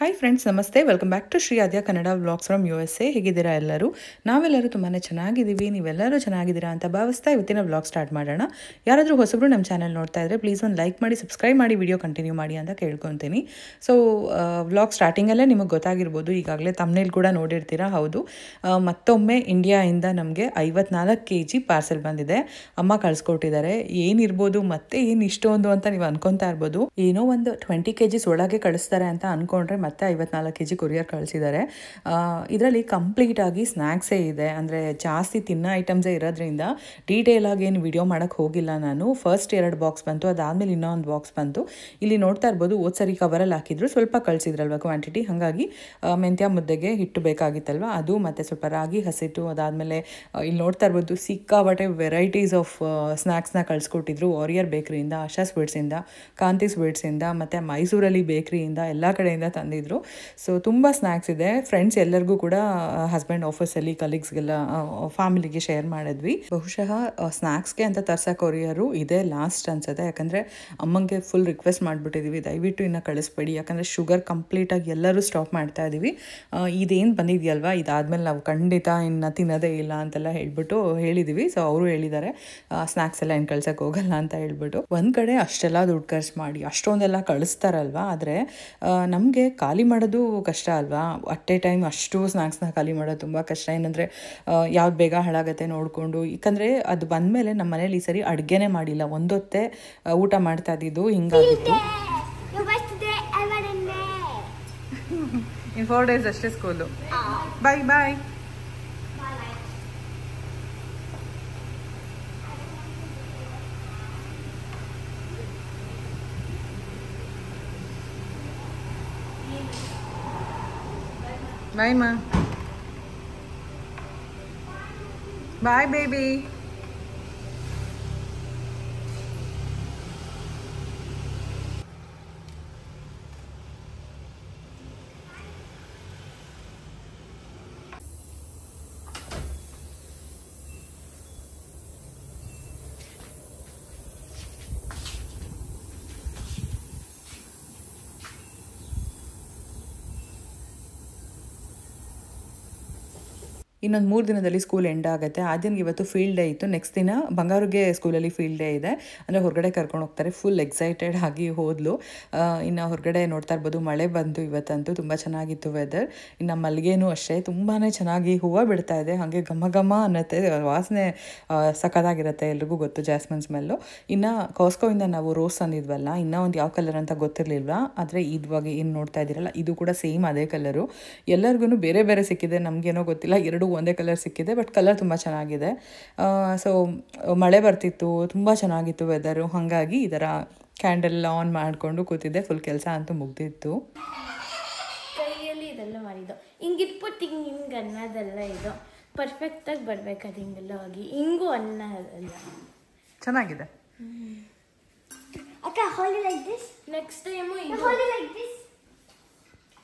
Hi friends, namaste. Welcome back to Shri Aadya Kannada vlogs from USA. ಹೇಗಿದ್ದೀರಾ ಎಲ್ಲರೂ? ನಾವೆಲ್ಲರೂ ತುಂಬಾ ಚೆನ್ನಾಗಿದ್ದೀವಿ. ನೀವೆಲ್ಲರೂ ಚೆನ್ನಾಗಿದ್ದೀರಾ ಅಂತ ಭಾವಿಸ್ತಾ ಇವತ್ತಿನ ವ್ಲಾಗ್ ಸ್ಟಾರ್ಟ್ ಮಾಡೋಣ. ಯಾರಾದರೂ ಹೊಸಬ್ರು ನಮ್ಮ ಚಾನಲ್ ನೋಡ್ತಾ ಇದ್ದರೆ ಪ್ಲೀಸ್ ಒಂದು ಲೈಕ್ ಮಾಡಿ, ಸಬ್ಸ್ಕ್ರೈಬ್ ಮಾಡಿ, ವಿಡಿಯೋ ಕಂಟಿನ್ಯೂ ಮಾಡಿ ಅಂತ ಕೇಳ್ಕೊತೀನಿ. ಸೊ ವ್ಲಾಗ್ ಸ್ಟಾರ್ಟಿಂಗಲ್ಲೇ ನಿಮಗೆ ಗೊತ್ತಾಗಿರ್ಬೋದು, ಈಗಾಗಲೇ ತಮ್ನೇಲ್ ಕೂಡ ನೋಡಿರ್ತೀರಾ. ಹೌದು, ಮತ್ತೊಮ್ಮೆ ಇಂಡಿಯಾಯಿಂದ ನಮಗೆ 54 kg ಪಾರ್ಸೆಲ್ ಬಂದಿದೆ. ಅಮ್ಮ ಕಳಿಸ್ಕೊಟ್ಟಿದ್ದಾರೆ. ಏನಿರ್ಬೋದು ಮತ್ತೆ ಏನು ಇಷ್ಟೊಂದು ಅಂತ ನೀವು ಅನ್ಕೊತಾ ಇರ್ಬೋದು. ಏನೋ ಒಂದು 20 kg ಒಳಗೆ ಕಳಿಸ್ತಾರೆ ಅಂತ ಅನ್ಕೊಂಡ್ರೆ ಮತ್ತೆ 54 kg ಕೊರಿಯರ್ ಕಳಿಸಿದ್ದಾರೆ. ಇದರಲ್ಲಿ ಕಂಪ್ಲೀಟ್ ಆಗಿ ಸ್ನ್ಯಾಕ್ಸೇ ಇದೆ. ಅಂದರೆ ಜಾಸ್ತಿ ತಿನ್ನೋ ಐಟಮ್ಸೇ ಇರೋದ್ರಿಂದ ಡೀಟೇಲ್ ಆಗಿ ಏನು ವಿಡಿಯೋ ಮಾಡೋಕ್ಕೆ ಹೋಗಿಲ್ಲ ನಾನು. ಫಸ್ಟ್ 2 ಬಾಕ್ಸ್ ಬಂತು, ಅದಾದಮೇಲೆ ಇನ್ನೊಂದು ಬಾಕ್ಸ್ ಬಂತು. ಇಲ್ಲಿ ನೋಡ್ತಾ ಇರ್ಬೋದು, ಸರಿ ಕವರಲ್ಲಿ ಹಾಕಿದ್ರು, ಸ್ವಲ್ಪ ಕಳಿಸಿದ್ರಲ್ವ ಕ್ವಾಂಟಿಟಿ. ಹಾಗಾಗಿ ಮೆಂತ್ಯ ಮುದ್ದೆಗೆ ಹಿಟ್ಟು ಬೇಕಾಗಿತ್ತಲ್ವ, ಅದು ಮತ್ತು ಸ್ವಲ್ಪ ರಾಗಿ ಹಸಿಟ್ಟು. ಅದಾದಮೇಲೆ ಇಲ್ಲಿ ನೋಡ್ತಾ ಇರ್ಬೋದು, ಸಿಕ್ಕಾಬಟ್ಟೆ ವೆರೈಟೀಸ್ ಆಫ್ ಸ್ನ್ಯಾಕ್ಸ್ನ ಕಳಿಸ್ಕೊಟ್ಟಿದ್ರು. ವಾರಿಯರ್ ಬೇಕ್ರಿಯಿಂದ, ಆಶಾ ಸ್ವೀಟ್ಸಿಂದ, ಕಾಂತಿ ಸ್ವೀಟ್ಸಿಂದ, ಮತ್ತು ಮೈಸೂರಲ್ಲಿ ಬೇಕ್ರಿಯಿಂದ, ಎಲ್ಲ ಕಡೆಯಿಂದ ತಂದಿದ್ರು. ಸೊ ತುಂಬ ಸ್ನ್ಯಾಕ್ಸ್ ಇದೆ. ಫ್ರೆಂಡ್ಸ್ ಎಲ್ಲರಿಗೂ ಕೂಡ, ಹಸ್ಬೆಂಡ್ ಆಫೀಸಲ್ಲಿ ಕಲೀಗ್ಸ್ಗೆಲ್ಲ, ಫ್ಯಾಮಿಲಿಗೆ ಶೇರ್ ಮಾಡಿದ್ವಿ. ಬಹುಶಃ ಸ್ನ್ಯಾಕ್ಸ್ಗೆ ಅಂತ ತರ್ಸೋ ಕೊರಿಯರು ಇದೇ ಲಾಸ್ಟ್ ಅನ್ಸುತ್ತೆ. ಯಾಕಂದರೆ ಅಮ್ಮಂಗೆ ಫುಲ್ ರಿಕ್ವೆಸ್ಟ್ ಮಾಡಿಬಿಟ್ಟಿದ್ದೀವಿ, ದಯವಿಟ್ಟು ಇನ್ನು ಕಳಿಸ್ಬೇಡಿ, ಯಾಕಂದರೆ ಶುಗರ್ ಕಂಪ್ಲೀಟಾಗಿ ಎಲ್ಲರೂ ಸ್ಟಾಪ್ ಮಾಡ್ತಾ ಇದ್ದೀವಿ. ಇದೇನು ಬಂದಿದೆಯಲ್ವ, ಇದಾದಮೇಲೆ ನಾವು ಖಂಡಿತ ಇನ್ನು ತಿನ್ನೋದೇ ಇಲ್ಲ ಅಂತೆಲ್ಲ ಹೇಳ್ಬಿಟ್ಟು ಹೇಳಿದ್ದೀವಿ. ಸೊ ಅವರು ಹೇಳಿದ್ದಾರೆ, ಸ್ನ್ಯಾಕ್ಸ್ ಎಲ್ಲ ಏನು ಕಳ್ಸೋಕ್ಕೆ ಹೋಗಲ್ಲ ಅಂತ ಹೇಳ್ಬಿಟ್ಟು. ಒಂದು ಕಡೆ ಅಷ್ಟೆಲ್ಲ ದುಡ್ಡು ಖರ್ಚು ಮಾಡಿ ಅಷ್ಟೊಂದೆಲ್ಲ ಕಳಿಸ್ತಾರಲ್ವ, ಆದರೆ ನಮಗೆ ಖಾಲಿ ಮಾಡೋದು ಕಷ್ಟ ಅಲ್ವಾ. ಅಟ್ ಎ ಟೈಮ್ ಅಷ್ಟು ಸ್ನ್ಯಾಕ್ಸ್ನ ಖಾಲಿ ಮಾಡೋದು ತುಂಬ ಕಷ್ಟ. ಏನಂದರೆ ಯಾವ್ದು ಬೇಗ ಹಾಳಾಗತ್ತೆ ನೋಡಿಕೊಂಡು. ಯಾಕಂದರೆ ಅದು ಬಂದಮೇಲೆ ನಮ್ಮ ಮನೇಲಿ ಈ ಸರಿ ಅಡುಗೆನೇ ಮಾಡಿಲ್ಲ, ಒಂದೊತ್ತೇ ಊಟ ಮಾಡ್ತಾ ಇದ್ದಿದ್ದು. ಹಿಂಗಾಗಿತ್ತು. ಇನ್ 4 days ಅಷ್ಟೇ ಸ್ಕೂಲು. ಬಾಯ್ ಬಾಯ್. Bye, Ma. Bye, baby. ಇನ್ನೊಂದು 3 ದಿನದಲ್ಲಿ ಸ್ಕೂಲ್ ಎಂಡ್ ಆಗುತ್ತೆ. ಆದ್ಯನ್ಗೆ ಇವತ್ತು ಫೀಲ್ಡ್ ಡೇ ಇತ್ತು. ನೆಕ್ಸ್ಟ್ ದಿನ ಬಂಗಾರಿಗೆ ಸ್ಕೂಲಲ್ಲಿ ಫೀಲ್ಡ್ ಡೇ ಇದೆ. ಅಂದರೆ ಹೊರಗಡೆ ಕರ್ಕೊಂಡು ಹೋಗ್ತಾರೆ. ಫುಲ್ ಎಕ್ಸೈಟೆಡ್ ಆಗಿ ಹೋದ್ಲು. ಇನ್ನು ಹೊರಗಡೆ ನೋಡ್ತಾ ಇರ್ಬೋದು, ಮಳೆ ಬಂತು ಇವತ್ತಂತೂ. ತುಂಬ ಚೆನ್ನಾಗಿತ್ತು ವೆದರ್. ಇನ್ನು ಮಲ್ಲಿಗೆನೂ ಅಷ್ಟೇ ತುಂಬಾ ಚೆನ್ನಾಗಿ ಹೂವು ಬಿಡ್ತಾ ಇದೆ. ಹಾಗೆ ಘಮ ಘಮ ಅನ್ನತ್ತೆ, ವಾಸನೆ ಸಖತ್ತಾಗಿರುತ್ತೆ. ಎಲ್ರಿಗೂ ಗೊತ್ತು ಜಾಸ್ಮಿನ್ ಸ್ಮೆಲ್ಲು. ಇನ್ನು ಕಾಸ್ಕೋಯಿಂದ ನಾವು ರೋಸ್ ತಂದಿದ್ವಲ್ಲ, ಇನ್ನೂ ಒಂದು ಯಾವ ಕಲರ್ ಅಂತ ಗೊತ್ತಿರಲಿಲ್ವ. ಆದರೆ ಇವಾಗ ಏನು ನೋಡ್ತಾ ಇದ್ದೀರಲ್ಲ, ಇದು ಕೂಡ ಸೇಮ್ ಅದೇ ಕಲರು. ಎಲ್ಲರಿಗೂ ಬೇರೆ ಬೇರೆ ಸಿಕ್ಕಿದೆ, ನಮಗೇನೋ ಗೊತ್ತಿಲ್ಲ. 2 ಒಂದೇ ಕಲರ್ ಸಿಕ್ಕಿದೆ, ಬಟ್ ಕಲರ್ ತುಂಬ ಚೆನ್ನಾಗಿದೆ. ಸೊ ಮಳೆ ಬರ್ತಿತ್ತು, ತುಂಬ ಚೆನ್ನಾಗಿತ್ತು ವೆದರು. ಹಾಗಾಗಿ ಈ ಥರ ಕ್ಯಾಂಡಲ್ ಆನ್ ಮಾಡಿಕೊಂಡು ಕೂತಿದ್ದೆ. ಫುಲ್ ಕೆಲಸ ಅಂತೂ ಮುಗ್ದಿತ್ತು. ಕೈಯಲ್ಲಿ ಇದೆಲ್ಲ ಮಾಡಿದ್ದು ಹಿಂಗಿಟ್ಬಿಟ್ಟು ಹಿಂಗೆ ಅನ್ನೋದೆಲ್ಲ ಇದು ಪರ್ಫೆಕ್ಟಾಗಿ ಬರ್ಬೇಕು. ಅದು ಹಿಂಗೆಲ್ಲ ಹೋಗಿ ಹಿಂಗೂ ಅನ್ನ ಅದೆಲ್ಲ ಚೆನ್ನಾಗಿದೆ. ಅಕ್ಕ ಹೋಲಿ ಲೈಕ್ ದಿಸ್. ನೆಕ್ಸ್ಟ್ ಟೈಮು ಇದು ಹೋಲಿ ಲೈಕ್ ದಿಸ್.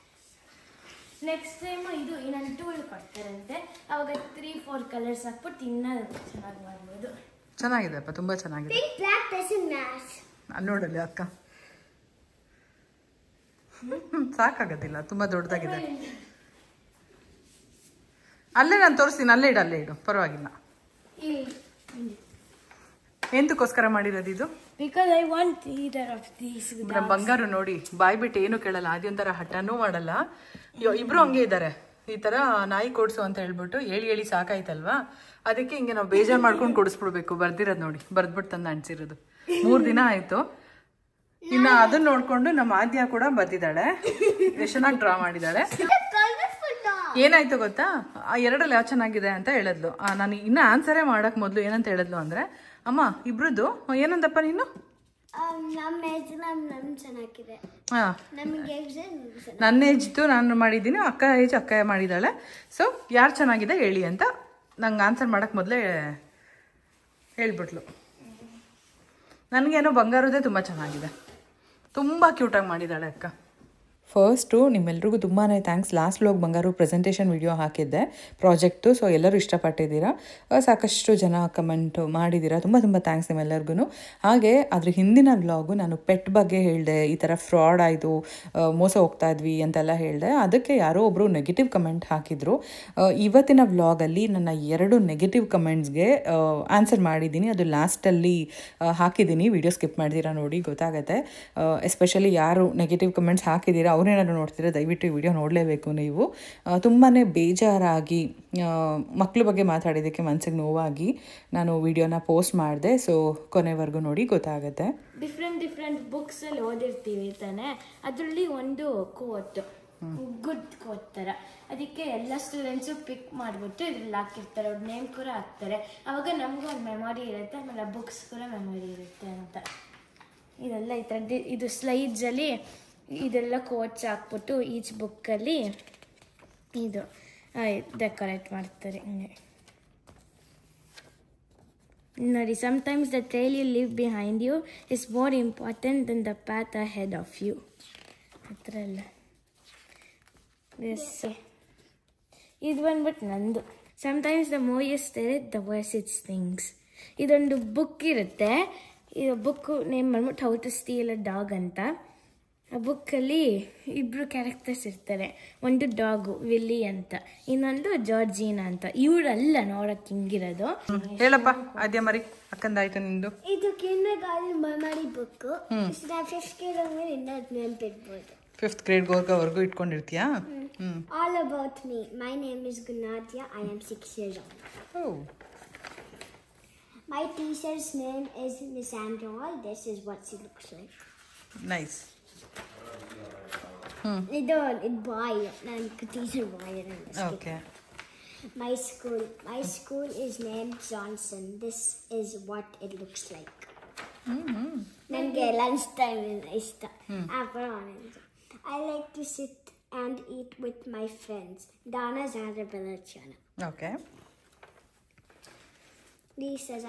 ನೆಕ್ಸ್ಟ್ ಟೈಮು ಇದು ಇನ್ನೊಂದು ಟೂಲ್ ಕೊಡ್ತಾರಂತೆ, ಅವಾಗ 3-4 ಕಲರ್ಸ್ ಹಾಕ್ಬಿಟ್ಟು ಇನ್ನೂ ಚೆನ್ನಾಗಿ ಮಾಡ್ಬೋದು. ಚೆನ್ನಾಗಿದೆ ಅಪ್ಪ, ತುಂಬ ಚೆನ್ನಾಗಿದೆ. ಅಲ್ಲಿ ನೋಡಲ್ಲಿ ಅಕ್ಕ ಸಾಕಾಗೋದಿಲ್ಲ, ತುಂಬ ದೊಡ್ಡದಾಗಿದೆ. ಅಲ್ಲೇ ನಾನು ತೋರಿಸ್ತೀನಿ, ಅಲ್ಲೇ ಇಡು ಪರವಾಗಿಲ್ಲ. ಎಂತಕ್ಕೋಸ್ಕರ ಮಾಡಿರೋದು ಇದು? Because I want either of these. ನಮ್ಮ ಬಂಗಾರು ನೋಡಿ ಬಾಯ್ ಬಿಟ್ಟು ಏನು ಕೇಳಲ್ಲ, ಅದೊಂಥರ ಹಠನೂ ಮಾಡಲ್ಲ. ಇಬ್ರು ಹಂಗೆ ಇದ್ದಾರೆ. ಈ ಥರ ನಾಯಿ ಕೊಡ್ಸು ಅಂತ ಹೇಳ್ಬಿಟ್ಟು ಹೇಳಿ ಸಾಕಾಯ್ತಲ್ವಾ, ಅದಕ್ಕೆ ಹಿಂಗೆ ನಾವು ಬೇಜಾರು ಮಾಡ್ಕೊಂಡು ಕೊಡಿಸ್ಬಿಡ್ಬೇಕು. ಬರ್ದಿರೋದು ನೋಡಿ, ಬರ್ದ್ಬಿಟ್ಟು ತಂದು ಅಂಟಿಸಿರೋದು. 3 ದಿನ ಆಯಿತು. ಇನ್ನು ಅದನ್ನ ನೋಡಿಕೊಂಡು ನಮ್ಮ ಆದ್ಯ ಕೂಡ ಬರ್ದಿದ್ದಾಳೆ, ಎಷ್ಟು ಚೆನ್ನಾಗಿ ಡ್ರಾ ಮಾಡಿದ್ದಾಳೆ. ಏನಾಯ್ತು ಗೊತ್ತಾ, ಆ 2ರಲ್ಲಿ ಯಾವ ಚೆನ್ನಾಗಿದೆ ಅಂತ ಹೇಳಿದ್ಲು. ನಾನು ಇನ್ನು ಆನ್ಸರೇ ಮಾಡೋಕ್ಕೆ ಮೊದಲು ಏನಂತ ಹೇಳಿದ್ಲು ಅಂದರೆ, ಅಮ್ಮ ಇಬ್ರದ್ದು ಏನಂದಪ್ಪ ನೀನು? ನನ್ನ ಏಜ್ದು ನಾನು ಮಾಡಿದ್ದೀನಿ, ಅಕ್ಕ ಏಜ್ ಅಕ್ಕ ಮಾಡಿದ್ದಾಳೆ. ಸೊ ಯಾರು ಚೆನ್ನಾಗಿದೆ ಹೇಳಿ ಅಂತ ನಂಗೆ ಆನ್ಸರ್ ಮಾಡೋಕ್ಕೆ ಮೊದಲೇ ಹೇಳ್ಬಿಟ್ಲು. ನನಗೇನೋ ಬಂಗಾರದೇ ತುಂಬ ಚೆನ್ನಾಗಿದೆ, ತುಂಬ ಕ್ಯೂಟಾಗಿ ಮಾಡಿದ್ದಾಳೆ ಅಕ್ಕ. ಫಸ್ಟು ನಿಮ್ಮೆಲ್ರಿಗೂ ತುಂಬಾ ಥ್ಯಾಂಕ್ಸ್. ಲಾಸ್ಟ್ ವ್ಲಾಗ್ ಬಂಗಾರು ಪ್ರೆಸೆಂಟೇಷನ್ ವಿಡಿಯೋ ಹಾಕಿದ್ದೆ ಪ್ರಾಜೆಕ್ಟು, ಸೊ ಎಲ್ಲರೂ ಇಷ್ಟಪಟ್ಟಿದ್ದೀರಾ, ಸಾಕಷ್ಟು ಜನ ಕಮೆಂಟ್ ಮಾಡಿದ್ದೀರಾ, ತುಂಬ ತುಂಬ ಥ್ಯಾಂಕ್ಸ್ ನಿಮ್ಮೆಲ್ಲರಿಗೂ. ಹಾಗೆ ಅದ್ರ ಹಿಂದಿನ ವ್ಲಾಗು ನಾನು ಪೆಟ್ ಬಗ್ಗೆ ಹೇಳಿದೆ, ಈ ಥರ ಫ್ರಾಡ್ ಆಯಿತು, ಮೋಸ ಹೋಗ್ತಾ ಇದ್ವಿ ಅಂತೆಲ್ಲ ಹೇಳಿದೆ. ಅದಕ್ಕೆ ಯಾರೋ ಒಬ್ಬರು ನೆಗೆಟಿವ್ ಕಮೆಂಟ್ ಹಾಕಿದರು. ಇವತ್ತಿನ ವ್ಲಾಗಲ್ಲಿ ನನ್ನ 2 ನೆಗೆಟಿವ್ ಕಮೆಂಟ್ಸ್ಗೆ ಆನ್ಸರ್ ಮಾಡಿದ್ದೀನಿ. ಅದು ಲಾಸ್ಟಲ್ಲಿ ಹಾಕಿದ್ದೀನಿ, ವಿಡಿಯೋ ಸ್ಕಿಪ್ ಮಾಡ್ತೀರಾ ನೋಡಿ ಗೊತ್ತಾಗುತ್ತೆ. ಎಸ್ಪೆಷಲಿ ಯಾರು ನೆಗೆಟಿವ್ ಕಮೆಂಟ್ಸ್ ಹಾಕಿದ್ದೀರಾ ಅವ್ರೇನಾದ್ರು ನೋಡ್ತೀರಾ ದಯವಿಟ್ಟು ಈ ವಿಡಿಯೋ ನೋಡಲೇಬೇಕು ನೀವು. ತುಂಬಾ ಬೇಜಾರಾಗಿ ಮಕ್ಕಳ ಬಗ್ಗೆ ಮಾತಾಡಿದ್ದಕ್ಕೆ ಮನಸ್ಸಿಗೆ ನೋವಾಗಿ ನಾನು ವಿಡಿಯೋನ ಪೋಸ್ಟ್ ಮಾಡಿದೆ. ಸೊ ಕೊನೆವರೆಗೂ ನೋಡಿ ಗೊತ್ತಾಗುತ್ತೆ. ಡಿಫ್ರೆಂಟ್ ಬುಕ್ಸಲ್ಲಿ ಓದಿರ್ತೀವಿ ತಾನೆ, ಅದರಲ್ಲಿ ಒಂದು ಕೋಟ್, ಗುಡ್ ಕೋಟ್ ಥರ, ಅದಕ್ಕೆ ಎಲ್ಲ ಸ್ಟೂಡೆಂಟ್ಸು ಪಿಕ್ ಮಾಡಿಬಿಟ್ಟು ಇದ್ರಲ್ಲಿ ಹಾಕಿರ್ತಾರೆ, ಅವ್ರ ನೇಮ್ ಕೂಡ ಹಾಕ್ತಾರೆ. ಆವಾಗ ನಮಗೂ ಒಂದು ಮೆಮೊರಿ ಇರುತ್ತೆ, ಆಮೇಲೆ ಆ ಬುಕ್ಸ್ ಕೂಡ ಮೆಮೊರಿ ಇರುತ್ತೆ ಅಂತ. ಇದೆಲ್ಲ ಈ ಥರ ಇದು ಸ್ಲೈಡ್ಸಲ್ಲಿ ಇದೆಲ್ಲ ಕೋಟ್ಸ್ ಹಾಕ್ಬಿಟ್ಟು ಈಚ್ ಬುಕ್ಕಲ್ಲಿ ಇದು ಡೆಕೋರೇಟ್ ಮಾಡ್ತಾರೆ ಹಿಂಗೆ ನೋಡಿ. Sometimes the trail you leave behind you is more important than the path ahead of you. ಆ ಥರ ಎಲ್ಲ ಎಸ್. ಇದು ಬಂದ್ಬಿಟ್ಟು ನಂದು. Sometimes the more you stir it the worse it stings. ಇದೊಂದು ಬುಕ್ ಇರುತ್ತೆ, ಇದು ಬುಕ್ಕು ನೇಮ್ ಬಂದ್ಬಿಟ್ಟು how to steal a dog ಅಂತ. ಆ ಬುಕ್ಕಲ್ಲಿ 2 ಕ್ಯಾರೆಕ್ಟರ್ಸ್ ಇರ್ತಾರೆ, ಒಂದು ಡಾಗು ವಿಲ್ಲಿ ಅಂತ, ಇನ್ನೊಂದು ಜಾರ್ಜಿನಾ ಅಂತ. ಇವರಲ್ಲ ನೋಡಕ್ಕೆ ಹಿಂಗಿರೋದು. ಹೇಳಪ್ಪ ಅದ್ಯಾ ಮರಿ ಅಕ್ಕಂದಾಯ್ತು ನಿಂದು. ಇದು kindergarten memory book. Fifth grade ನೆನಪಿಡ್ಬೋದು. 5th ಗ್ರೇಡ್ವರೆಗೂ ಇಟ್ಕೊಂಡಿರ್ತೀಯಾ? All about me. My name is Gunadya. I am 6 years old. Oh. My teacher's name is Miss Andrew. This is what she looks like. Nice. ಇದು ಬಾಯ್, ನನ್ನ teacher boy. Okay. My school is named Johnson. This is what it looks like. ನನಗೆ lunch time ಇಷ್ಟ. I like to sit and eat with my friends. Dana's Arabella Chana. Okay. Recess.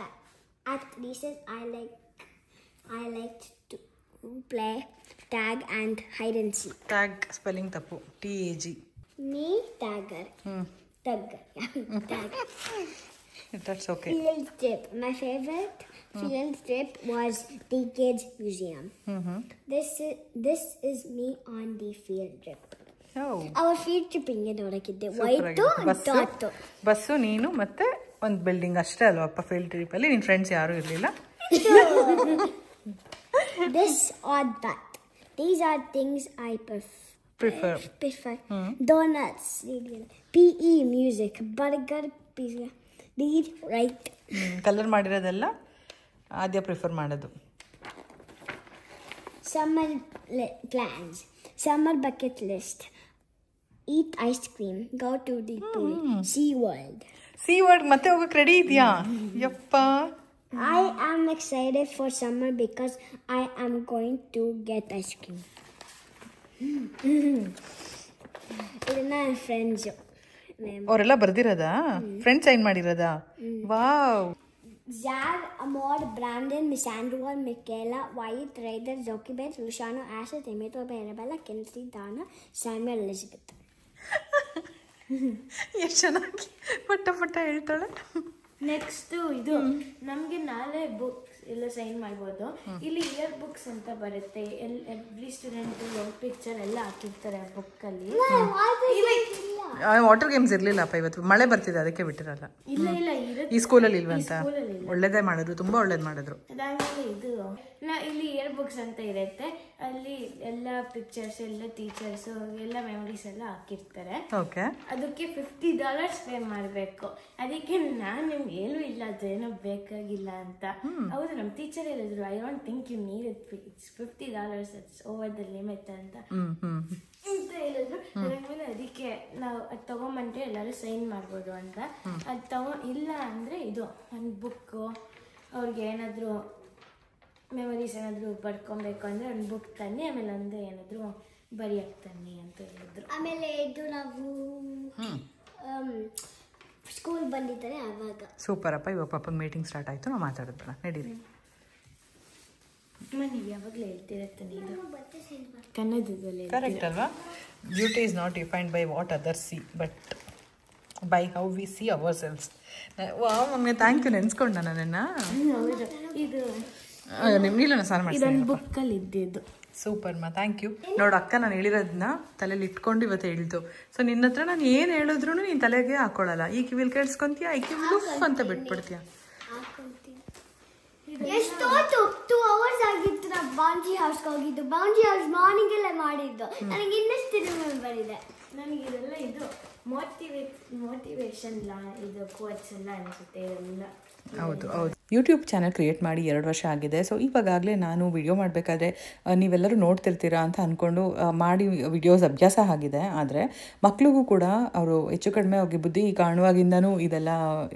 At recess, I like to play tag and hide and seek. Tag spelling tappu. TAG. Me tagger. Tagger. Tag. That's okay. Field trip. My favorite field trip was the kids museum. This is me on the field trip. Oh. Our field trip inge nodakidde. White dot. Bus ನೀನು ಮತ್ತೆ ಒಂದು building ಅಷ್ಟೇ ಅಲ್ವಪ್ಪ field trip ಅಲ್ಲಿ? ನಿನ್ನ friends ಯಾರು ಇರಲಿಲ್ಲ? This or that. These are things I prefer. Donuts, PE, music, burger, pizza. Read, write. Colour ಮಾಡಿರೋದೆಲ್ಲ Aadya prefer ಮಾಡೋದು. Summer plans. Summer bucket list. Eat ice cream. Go to the pool. Sea World. Sea World ಮತ್ತೆ ಹೋಗಕ್ಕೆ ready ಇದೆಯಾ? ಯಪ್ಪ. I am excited for summer because I am going to get ice cream. ಇದನ್ನ friends ಅವರೆಲ್ಲ ಬರ್ದಿರೋದಾ? Friends sign ಮಾಡಿರೋದಾ? Wow. Zag, Amor, Brandon, Missandra, Michaela, Wyatt, Ryder, Zokibet, Luciano, Asher, Temeto, Arabella, Kensley, Dana, Samuel, Elizabeth. ಎಷ್ಟು ಚೆನ್ನಾಗಿ ಪಟ್ಟ ಹೇಳ್ತಾಳೆ. Next ಇದು ನಮಗೆ ನಾಳೆ ಬುಕ್ಸ್ ಎಲ್ಲ ಸೈನ್ ಮಾಡ್ಬೋದು. ಇಲ್ಲಿ ಇಯರ್ ಬುಕ್ಸ್ ಅಂತ ಬರುತ್ತೆ, ಎವ್ರಿ ಸ್ಟೂಡೆಂಟ್ ಪಿಕ್ಚರ್ ಎಲ್ಲ ಹಾಕಿರ್ತಾರೆ ಆ ಬುಕ್ಕಲ್ಲಿ. ವಾಟರ್ ಗೇಮ್ಸ್ ಇರ್ಲಿಲ್ಲಪ್ಪ ಇವತ್ತು, ಮಳೆ ಬರ್ತಿದೆ ಅದಕ್ಕೆ ಬಿಟ್ಟಿರಲ್ಲ. ಇಲ್ಲ ಈ ಸ್ಕೂಲಲ್ಲಿ ಇಲ್ವಂತ? ಒಳ್ಳೇದೇ ಮಾಡಿದ್ರು, ತುಂಬಾ ಒಳ್ಳೇದ್ ಮಾಡಿದ್ರು. ಅದಾದ್ಮೇಲೆ ಇದು ಇಲ್ಲಿ ಇಯರ್ ಬುಕ್ಸ್ ಅಂತ ಇರುತ್ತೆ, ಅಲ್ಲಿ ಎಲ್ಲ ಪಿಕ್ಚರ್ಸ್ ಎಲ್ಲ ಟೀಚರ್ಸ್ ಎಲ್ಲ ಮೆಮೊರೀಸ್ ಎಲ್ಲ ಹಾಕಿರ್ತಾರೆ. ಅದಕ್ಕೆ $50 ಪೇ ಮಾಡಬೇಕು. ಅದಕ್ಕೆ ನಾನು ನಿಮ್ಗೆ ಏನೂ ಇಲ್ಲ, ಅದೇನೋ ಬೇಕಾಗಿಲ್ಲ ಅಂತ. ಹೌದು, ನಮ್ಮ ಟೀಚರ್ ಹೇಳಿದ್ರು, I don't think you need it, it's $50, it's over the limit ಅಂತ ಹೇಳಿದ್ರು. ಅದಾದ್ಮೇಲೆ ಅದಕ್ಕೆ ನಾವು ಅದು ತಗೊಂಬಂದ್ರೆ ಎಲ್ಲರೂ ಸೈನ್ ಮಾಡ್ಬೋದು ಅಂತ. ಅದು ಇಲ್ಲ ಅಂದರೆ ಇದು ಒಂದು ಬುಕ್ಕು, ಅವ್ರಿಗೆ ಏನಾದರೂ ಮೆಮೊರೀಸ್ ಏನಾದರೂ ಬರ್ಕೊಬೇಕು ಅಂದರೆ ಒಂದು ಬುಕ್ ತನ್ನಿ, ಆಮೇಲೆ ಒಂದು ಏನಾದರೂ ಬರೆಯಕ್ಕೆ ತನ್ನಿ ಅಂತ ಹೇಳಿದ್ರು. ಆಮೇಲೆ ಇದು ನಾವು ಸ್ಕೂಲ್ ಬಂದಿದ್ದಾರೆ ಆವಾಗ. ಸೂಪರ್ ಅಪ್ಪ. ಇವಾಗ ಪಾಪ ಮೀಟಿಂಗ್ ಸ್ಟಾರ್ಟ್ ಆಯಿತು, ನಾವು ಮಾತಾಡಿದ್ಬೇಡ ನಡೀರಿ. ನೀವು ಯಾವಾಗಲೂ ಹೇಳ್ತಿರತ್ತೆ ಇದು ಕನ್ನಡದಲ್ಲಿ. ಕರೆಕ್ಟ್ ಅಲ್ವಾ? Beauty is not defined by what others see but by how we see ourselves. Wow mummy, thank you. ನೆನ್ಸ್ಕೊಂಡ ನನ್ನನ್ನು. ಇದು ನಿಮ್ಗಿಲ್ಲ ಸಾರು ಮಾಡಿ ಬುಕ್ಕಲ್ಲಿ ಇದ್ದಿದ್ದು. ಸೂಪರ್ ಮಾ, ಥ್ಯಾಂಕ್ ಯು. ನೋಡು ಅಕ್ಕ ನಾನು ಹೇಳಿರೋದನ್ನ ತಲೆಯಲ್ಲಿ ಇಟ್ಕೊಂಡು ಇವತ್ತು ಹೇಳಿದ್ದು. ಸೊ ನಿನ್ನ ಹತ್ರ ನಾನು ಏನು ಹೇಳಿದ್ರು ನೀನು ತಲೆಗೆ ಹಾಕೊಳ್ಳಲ್ಲ. ಈ ಕಿವಿಲ್ ಕೇಳಿಸ್ಕೊಂತೀಯ, ಈ ಕಿವಿಲ್ ಉಫ್ ಅಂತ ಬಿಟ್ಬಿಡ್ತೀಯ. ಎಷ್ಟೋ 2 hours ಆಗಿತ್ತು ನಾವು ಬೌಂಡ್ರಿ ಹೌಸ್ಗೆ ಹೋಗಿದ್ದು. ಬೌಂಡ್ರಿ ಹೌಸ್ ಮಾರ್ನಿಂಗ್ ಎಲ್ಲ ಮಾಡಿದ್ದು. ನನಗೆ ಇನ್ನಷ್ಟು ರಿಮೆಂಬರ್ ಇದೆ. ನನಗೆ ಇದೆಲ್ಲ ಇದು ಮೋಟಿವೇಶನ್ ಇದು ಕೋಚ್ ಎಲ್ಲ ಅನಿಸುತ್ತೆ ಇದೆಲ್ಲ. ಹೌದು ಹೌದು. ಯೂಟ್ಯೂಬ್ ಚಾನಲ್ ಕ್ರಿಯೇಟ್ ಮಾಡಿ 2 ವರ್ಷ ಆಗಿದೆ. ಸೊ ಇವಾಗಲೇ ನಾನು ವಿಡಿಯೋ ಮಾಡಬೇಕಾದ್ರೆ ನೀವೆಲ್ಲರೂ ನೋಡ್ತಿರ್ತೀರಾ ಅಂತ ಅಂದ್ಕೊಂಡು ಮಾಡಿ ವಿಡಿಯೋಸ್ ಅಭ್ಯಾಸ ಆಗಿದೆ. ಆದರೆ ಮಕ್ಳಿಗೂ ಕೂಡ ಅವರು ಹೆಚ್ಚು ಕಡಿಮೆ ಹೋಗಿ ಬುದ್ಧಿ ಕಾಣುವಾಗಿಂದನೂ ಇದೆಲ್ಲ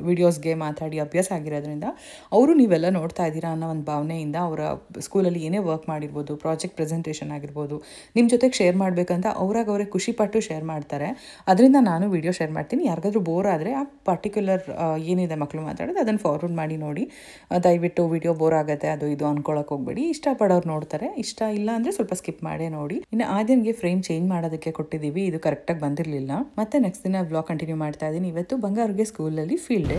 ವಿಡಿಯೋಸ್ಗೆ ಮಾತಾಡಿ ಅಭ್ಯಾಸ ಆಗಿರೋದ್ರಿಂದ ಅವರು ನೀವೆಲ್ಲ ನೋಡ್ತಾ ಇದ್ದೀರಾ ಅನ್ನೋ ಒಂದು ಭಾವನೆಯಿಂದ ಅವರ ಸ್ಕೂಲಲ್ಲಿ ಏನೇ ವರ್ಕ್ ಮಾಡಿರ್ಬೋದು, ಪ್ರಾಜೆಕ್ಟ್ ಪ್ರೆಸೆಂಟೇಷನ್ ಆಗಿರ್ಬೋದು, ನಿಮ್ಮ ಜೊತೆಗೆ ಶೇರ್ ಮಾಡಬೇಕಂತ ಅವರೇ ಖುಷಿಪಟ್ಟು ಶೇರ್ ಮಾಡ್ತಾರೆ. ಅದರಿಂದ ನಾನು ವಿಡಿಯೋ ಶೇರ್ ಮಾಡ್ತೀನಿ. ಯಾರಿಗಾದ್ರೂ ಬೋರ್ ಆದರೆ ಆ ಪರ್ಟಿಕ್ಯುಲರ್ ಏನಿದೆ ಮಕ್ಕಳು ಮಾತಾಡೋದು ಅದನ್ನು ಫಾರ್ವರ್ಡ್ ಮಾಡಿ ನೋಡಿ. ದಯವಿಟ್ಟು ವಿಡಿಯೋ ಬೋರ್ ಆಗುತ್ತೆ ಅದು ಇದು ಅನ್ಕೊಳಕ್ಕೆ ಹೋಗ್ಬೇಡಿ. ಇಷ್ಟಪಡೋರು ನೋಡ್ತಾರೆ, ಇಷ್ಟ ಇಲ್ಲ ಅಂದರೆ ಸ್ವಲ್ಪ ಸ್ಕಿಪ್ ಮಾಡೇ ನೋಡಿ. ಇನ್ನು ಆದ್ಯನ್ಗೆ ಫ್ರೇಮ್ ಚೇಂಜ್ ಮಾಡೋದಕ್ಕೆ ಕೊಟ್ಟಿದ್ದೀವಿ, ಇದು ಕರೆಕ್ಟಾಗಿ ಬಂದಿರಲಿಲ್ಲ. ಮತ್ತೆ ನೆಕ್ಸ್ಟ್ ದಿನ ವ್ಲಾಗ್ ಕಂಟಿನ್ಯೂ ಮಾಡ್ತಾ ಇದ್ದೀನಿ. ಇವತ್ತು ಬಂಗಾರ್ಗೆ ಸ್ಕೂಲಲ್ಲಿ ಫೀಲ್ಡ್ ಡೇ.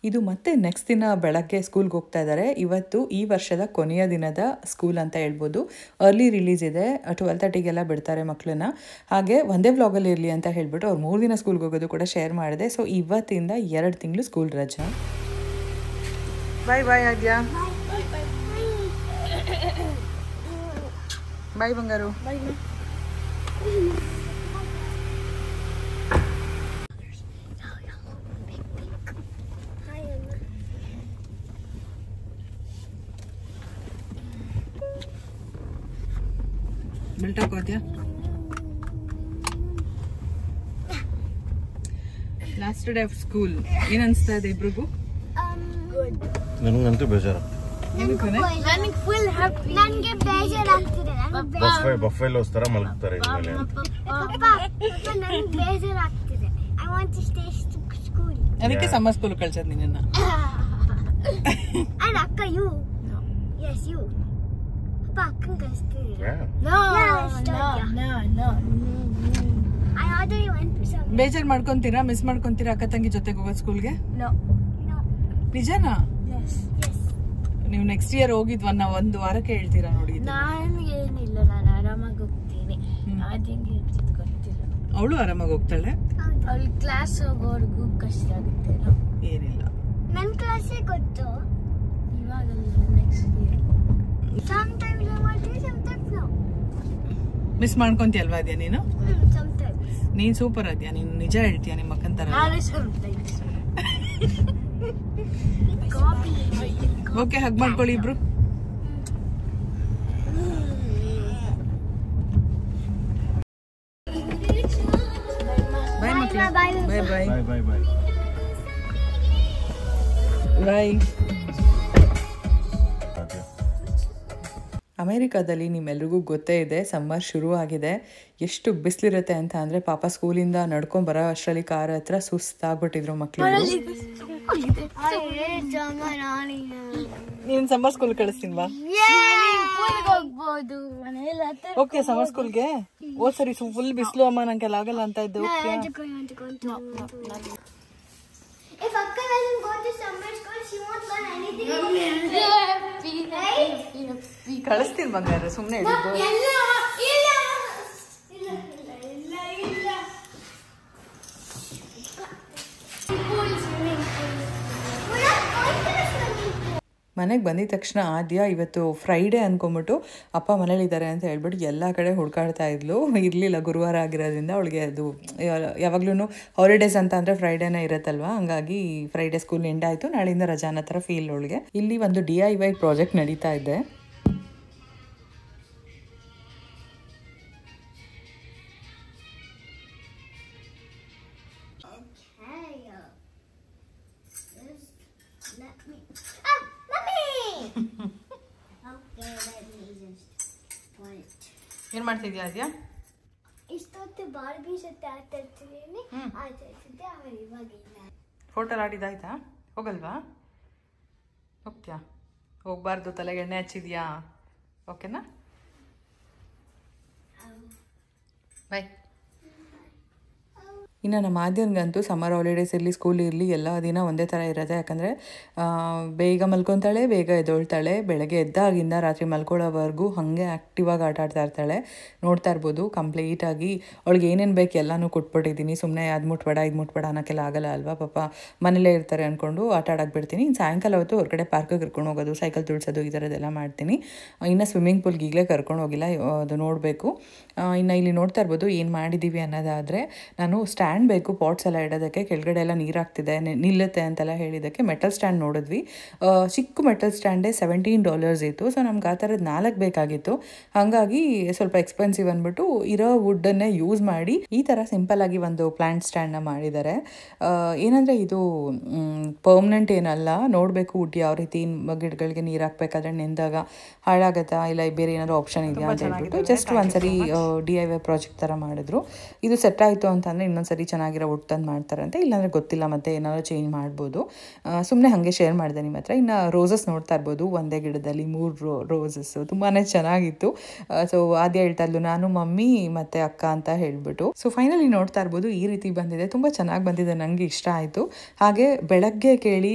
ಇದು ಮತ್ತೆ ನೆಕ್ಸ್ಟ್ ದಿನ ಬೆಳಗ್ಗೆ ಸ್ಕೂಲ್ಗೆ ಹೋಗ್ತಾ ಇದ್ದಾರೆ. ಇವತ್ತು ಈ ವರ್ಷದ ಕೊನೆಯ ದಿನದ ಸ್ಕೂಲ್ ಅಂತ ಹೇಳ್ಬೋದು. ಅರ್ಲಿ ರಿಲೀಸ್ ಇದೆ, 12:30ಗೆಲ್ಲ ಬಿಡ್ತಾರೆ ಮಕ್ಕಳನ್ನ. ಹಾಗೆ ಒಂದೇ ವ್ಲಾಗಲ್ಲಿ ಇರಲಿ ಅಂತ ಹೇಳ್ಬಿಟ್ಟು ಅವ್ರು 3 ದಿನ ಸ್ಕೂಲ್ಗೆ ಹೋಗೋದು ಕೂಡ ಶೇರ್ ಮಾಡಿದೆ. ಸೊ ಇವತ್ತಿಂದ 2 ತಿಂಗಳು ಸ್ಕೂಲ್ ರಜಾ. ಬಾಯ್ ಬಾಯ್ ಆದ್ಯಾ. ಬಾಯ್ ಬಂಗಾರು. ಬಿಲ್ಟಾಕೋದ್ಯಾ. ಲಾಸ್ಟ್ ಡೇ ಆಫ್ ಸ್ಕೂಲ್ ಏನ್ ಅನ್ಸ್ತಾ ಇದೆ ಇಬ್ರಿಗೂ? ನನಗಂತೂ ಬೇಜಾರಾಗ್ತದೆ. ನನಗೆ ಫುಲ್ ಹ್ಯಾಪಿ. ನನಗೆ ಬೇಜಾರಾಗ್ತಿದೆ. ಬಫೆಲೋಸ್ ತರ ಮಲಗ್ತಾರೆ ಇದ್ಮೇಲೆ. ನನಗೆ ಬೇಜಾರಾಗ್ತಿದೆ. I want to stay school. ಅದಕ್ಕೆ ಸಮ್ಮರ್ ಸ್ಕೂಲ್ ಕಳ್ಸೋದು ನಿನ್ನ. And ಅಕ್ಕ you. Yes you. ಅಪ್ಪ ಅಕ್ಕನ ಕಳಿಸ್ತೀರಾ? No. I already went to some. ಬೇಜಾರ್ ಮಾಡ್ಕೊಂತೀರಾ, ಮಿಸ್ ಮಾಡ್ಕೊಂತೀರಾ ಅಕ್ಕ ತಂಗಿ ಜೊತೆಗೆ ಹೋಗೋದು ಸ್ಕೂಲ್ಗೆ? No. ನಿಜನಾ? Yes. ನೀವು ನೆಕ್ಸ್ಟ್ ಇಯರ್ ಹೋಗಿದ್ವ ಒಂದು ವಾರಕ್ಕೆ ಹೇಳ್ತೀರಾ ನೋಡಿ. ಏನಿಲ್ಲ, ನಾನು ಆರಾಮಾಗಿ ಹೋಗ್ತೀನಿ. ಅದೇಂಗೆ ಗೊತ್ತಿಲ್ಲ. ಅವಳು ಆರಾಮಾಗಿ ಹೋಗ್ತಾಳೆ. ಅವಳು ಕ್ಲಾಸ್ ಹೋಗೋರ್ಗು ಕಷ್ಟ ಆಗುತ್ತೆ. ಏನಿಲ್ಲ, ನನ್ನ ಕ್ಲಾಸೇ ಗೊತ್ತು. ಇವಾಗಲ್ಲ, next year. Sometimes I want to, sometimes no. Miss ಮಾಡ್ಕೊಂತೀಯಲ್ವಾ ಅದ್ಯಾ ನೀನು? Sometimes. ನೀನ್ ಸೂಪರ್ ಅದ್ಯಾ, ನೀನು ನಿಜ ಹೇಳ್ತೀಯ ನಿಮ್ಮ ಅಕ್ಕನ ತರ. ಓಕೆ, ಹಗ್ ಮಾಡ್ಕೊಳ್ಳಿ ಇಬ್ರು. ಬಾಯ್ ಮಕ್ಕಳೇ. ಬಾಯ್ ಬಾಯ್ ಬಾಯ್ ಬಾಯ್ ಬಾಯ್ ಬಾಯ್. ಅಮೇರಿಕಾದಲ್ಲಿ ನಿಮ್ಮೆಲ್ರಿಗೂ ಗೊತ್ತೇ ಇದೆ, ಸಮ್ಮರ್ ಶುರು ಆಗಿದೆ. ಎಷ್ಟು ಬಿಸಿಲಿರುತ್ತೆ ಅಂತ ಅಂದರೆ ಪಾಪ ಸ್ಕೂಲಿಂದ ನಡ್ಕೊಂಡು ಬರೋ ಅಷ್ಟರಲ್ಲಿ ಕಾರ್ ಹತ್ರ ಸುಸ್ತಾಗ್ಬಿಟ್ಟಿದ್ರು ಮಕ್ಕಳು. ನೀನು ಸಮ್ಮರ್ ಸ್ಕೂಲ್ ಕಳಿಸ್ತೀನ್ವಾ? ಹೋಗ್ಬೋದು. ಓಕೆ, ಸಮ್ಮರ್ ಸ್ಕೂಲ್ಗೆ. ಓ ಸರಿ, ಫುಲ್ ಬಿಸಿಲು ಅಮ್ಮ, ನಂಗೆಲ್ಲ ಆಗಲ್ಲ ಅಂತ ಇದ್ದು. If Akka doesn't go to summer school, she won't learn anything. ಕಳಿಸ್ತೀನಿ ಬಂಗಾರ, ಸುಮ್ಮನೆ ಹೇಳಿದ್ದು. ಮನೆಗೆ ಬಂದಿದ ತಕ್ಷಣ ಆದ್ಯ ಇವತ್ತು ಫ್ರೈಡೇ ಅಂದ್ಕೊಂಬಿಟ್ಟು ಅಪ್ಪ ಮನೇಲಿದ್ದಾರೆ ಅಂತ ಹೇಳ್ಬಿಟ್ಟು ಎಲ್ಲ ಕಡೆ ಹುಡ್ಕಾಡ್ತಾ ಇದ್ಲು. ಇರಲಿಲ್ಲ, ಗುರುವಾರ ಆಗಿರೋದ್ರಿಂದ ಅವಳಿಗೆ ಅದು ಯಾವಾಗ್ಲೂ ಹಾಲಿಡೇಸ್ ಅಂತ ಅಂದರೆ ಫ್ರೈಡೇನೇ ಇರುತ್ತಲ್ವ, ಹಂಗಾಗಿ ಫ್ರೈಡೇ ಸ್ಕೂಲ್ ಎಂಡ್ ಆಯಿತು. ನಾಳೆಯಿಂದ ರಜಾನ ಥರ ಫೀಲ್ ಅವಳಿಗೆ. ಇಲ್ಲಿ ಒಂದು DIY ಪ್ರಾಜೆಕ್ಟ್ ನಡೀತಾ ಇದೆ. ಏನು ಮಾಡ್ತಿದ್ಯಾ ಆದ್ಯಾ? ಮತ್ತು ಬಾರ್ಬಿ ಜೊತೆ ಆಟಾಡ್ತಿದ್ದೀನಿ ಆಟಾಡ್ತಿದ್ದೆ. ಆಮೇಲೆ ಇವಾಗಿಲ್ಲ. ಫೋಟೋ ಆಡಿದಾಯ್ತಾ? ಹೋಗಲ್ವಾ? ಹೋಗ್ತೀಯಾ? ಹೋಗ್ಬಾರ್ದು, ತಲೆಗೆ ಎಣ್ಣೆ ಹಚ್ಚಿದ್ಯಾ? ಓಕೆನಾ? ಬಾಯ್. ಇನ್ನು ನಮ್ಮ ಆದ್ಯನಿಗಂತೂ ಸಮ್ಮರ್ ಹಾಲಿಡೇಸ್ ಇರಲಿ ಸ್ಕೂಲ್ ಇರಲಿ ಎಲ್ಲ ದಿನ ಒಂದೇ ಥರ ಇರುತ್ತೆ. ಯಾಕಂದರೆ ಬೇಗ ಮಲ್ಕೊತಾಳೆ, ಬೇಗ ಎದ್ದೊಳ್ತಾಳೆ. ಬೆಳಗ್ಗೆ ಎದ್ದಾಗಿಂದ ರಾತ್ರಿ ಮಲ್ಕೊಳ್ಳೋವರೆಗೂ ಹಾಗೆ ಆ್ಯಕ್ಟಿವ್ ಆಗಿ ಆಟ ಆಡ್ತಾ ಇರ್ತಾಳೆ. ನೋಡ್ತಾ ಇರ್ಬೋದು ಕಂಪ್ಲೀಟಾಗಿ ಅವಳಿಗೆ ಏನೇನು ಬೇಕು ಎಲ್ಲನೂ ಕೊಟ್ಬಿಟ್ಟಿದ್ದೀನಿ. ಸುಮ್ಮನೆ ಅದು ಮುಟ್ಬೇಡ ಇದು ಮುಟ್ಬೇಡ ಅನ್ನೋಕ್ಕೆಲ್ಲ ಆಗಲ್ಲ ಅಲ್ವಾ, ಪಾಪ ಮನೇಲೇ ಇರ್ತಾರೆ ಅಂದ್ಕೊಂಡು ಆಟ ಆಡಕ್ಕೆ ಬಿಡ್ತೀನಿ. ಇನ್ನು ಸಾಯಂಕಾಲ ಹೊತ್ತು ಹೊರಗಡೆ ಪಾರ್ಕಿಗೆ ಕರ್ಕೊಂಡು ಹೋಗೋದು, ಸೈಕಲ್ ತುಳಿಸೋದು, ಈ ಥರದ್ದೆಲ್ಲ ಮಾಡ್ತೀನಿ. ಇನ್ನು ಸ್ವಿಮ್ಮಿಂಗ್ ಪೂಲ್ಗೆ ಈಗಲೇ ಕರ್ಕೊಂಡು ಹೋಗಿಲ್ಲ, ಅದು ನೋಡಬೇಕು. ಇನ್ನು ಇಲ್ಲಿ ನೋಡ್ತಾ ಇರ್ಬೋದು ಏನು ಮಾಡಿದ್ದೀವಿ ಅನ್ನೋದಾದರೆ, ನಾನು ಸ್ಟ್ಯಾಂಡ್ ಬೇಕು ಪಾಟ್ಸ್ ಎಲ್ಲ ಇಡೋದಕ್ಕೆ. ಕೆಳಗಡೆ ಎಲ್ಲ ನೀರು ಹಾಕ್ತಿದೆ, ನಿಲ್ಲುತ್ತೆ ಅಂತೆಲ್ಲ ಹೇಳಿದ್ದಕ್ಕೆ ಮೆಟಲ್ ಸ್ಟ್ಯಾಂಡ್ ನೋಡಿದ್ವಿ. ಚಿಕ್ಕ ಮೆಟಲ್ ಸ್ಟ್ಯಾಂಡೇ $17 ಇತ್ತು. ಸೊ ನಮ್ಗೆ ಆ ಥರದ್ದು 4 ಬೇಕಾಗಿತ್ತು. ಹಾಗಾಗಿ ಸ್ವಲ್ಪ ಎಕ್ಸ್ಪೆನ್ಸಿವ್ ಅಂದ್ಬಿಟ್ಟು ಇರೋ ವುಡ್ಡನ್ನೇ ಯೂಸ್ ಮಾಡಿ ಈ ಥರ ಸಿಂಪಲ್ಲಾಗಿ ಒಂದು ಪ್ಲ್ಯಾಂಟ್ ಸ್ಟ್ಯಾಂಡ್ನ ಮಾಡಿದ್ದಾರೆ. ಏನಂದರೆ ಇದು ಪರ್ಮನೆಂಟ್ ಏನಲ್ಲ, ನೋಡಬೇಕು ವುಡ್ ಯಾವ ರೀತಿ ಗಿಡಗಳಿಗೆ ನೀರು ಹಾಕಬೇಕಾದ್ರೆ ನೆಂದಾಗ ಹಾಳಾಗತ್ತಾ ಇಲ್ಲ ಬೇರೆ ಏನಾದರೂ ಆಪ್ಷನ್ ಇದೆಯಾ ಅಂತ ಹೇಳ್ಬಿಟ್ಟು ಜಸ್ಟ್ ಒಂದ್ಸರಿ DIY ಪ್ರಾಜೆಕ್ಟ್ ಥರ ಮಾಡಿದ್ರು. ಇದು ಸೆಟ್ ಆಯಿತು ಅಂತಂದರೆ ಇನ್ನೊಂದ್ಸರಿ ಚೆನ್ನಾಗಿರೋ ವುಡ್ ತಂದು ಮಾಡ್ತಾರಂತೆ, ಇಲ್ಲಾಂದರೆ ಗೊತ್ತಿಲ್ಲ, ಮತ್ತೆ ಏನಾದರೂ ಚೇಂಜ್ ಮಾಡ್ಬೋದು. ಸುಮ್ಮನೆ ಹಾಗೆ ಶೇರ್ ಮಾಡಿದೆ ನಿಮ್ಮ ಹತ್ರ. ಇನ್ನು ರೋಸಸ್ ನೋಡ್ತಾ ಇರ್ಬೋದು, ಒಂದೇ ಗಿಡದಲ್ಲಿ 3 ರೋಸಸ್ಸು ತುಂಬಾ ಚೆನ್ನಾಗಿತ್ತು. ಸೊ ಆದ್ಯ ಹೇಳ್ತಾ ಇದ್ಲು ನಾನು ಮಮ್ಮಿ ಮತ್ತು ಅಕ್ಕ ಅಂತ ಹೇಳ್ಬಿಟ್ಟು. ಸೊ ಫೈನಲಿ ನೋಡ್ತಾ ಇರ್ಬೋದು ಈ ರೀತಿ ಬಂದಿದೆ, ತುಂಬ ಚೆನ್ನಾಗಿ ಬಂದಿದೆ, ನನಗೆ ಇಷ್ಟ ಆಯಿತು. ಹಾಗೆ ಬೆಳಗ್ಗೆ ಕೇಳಿ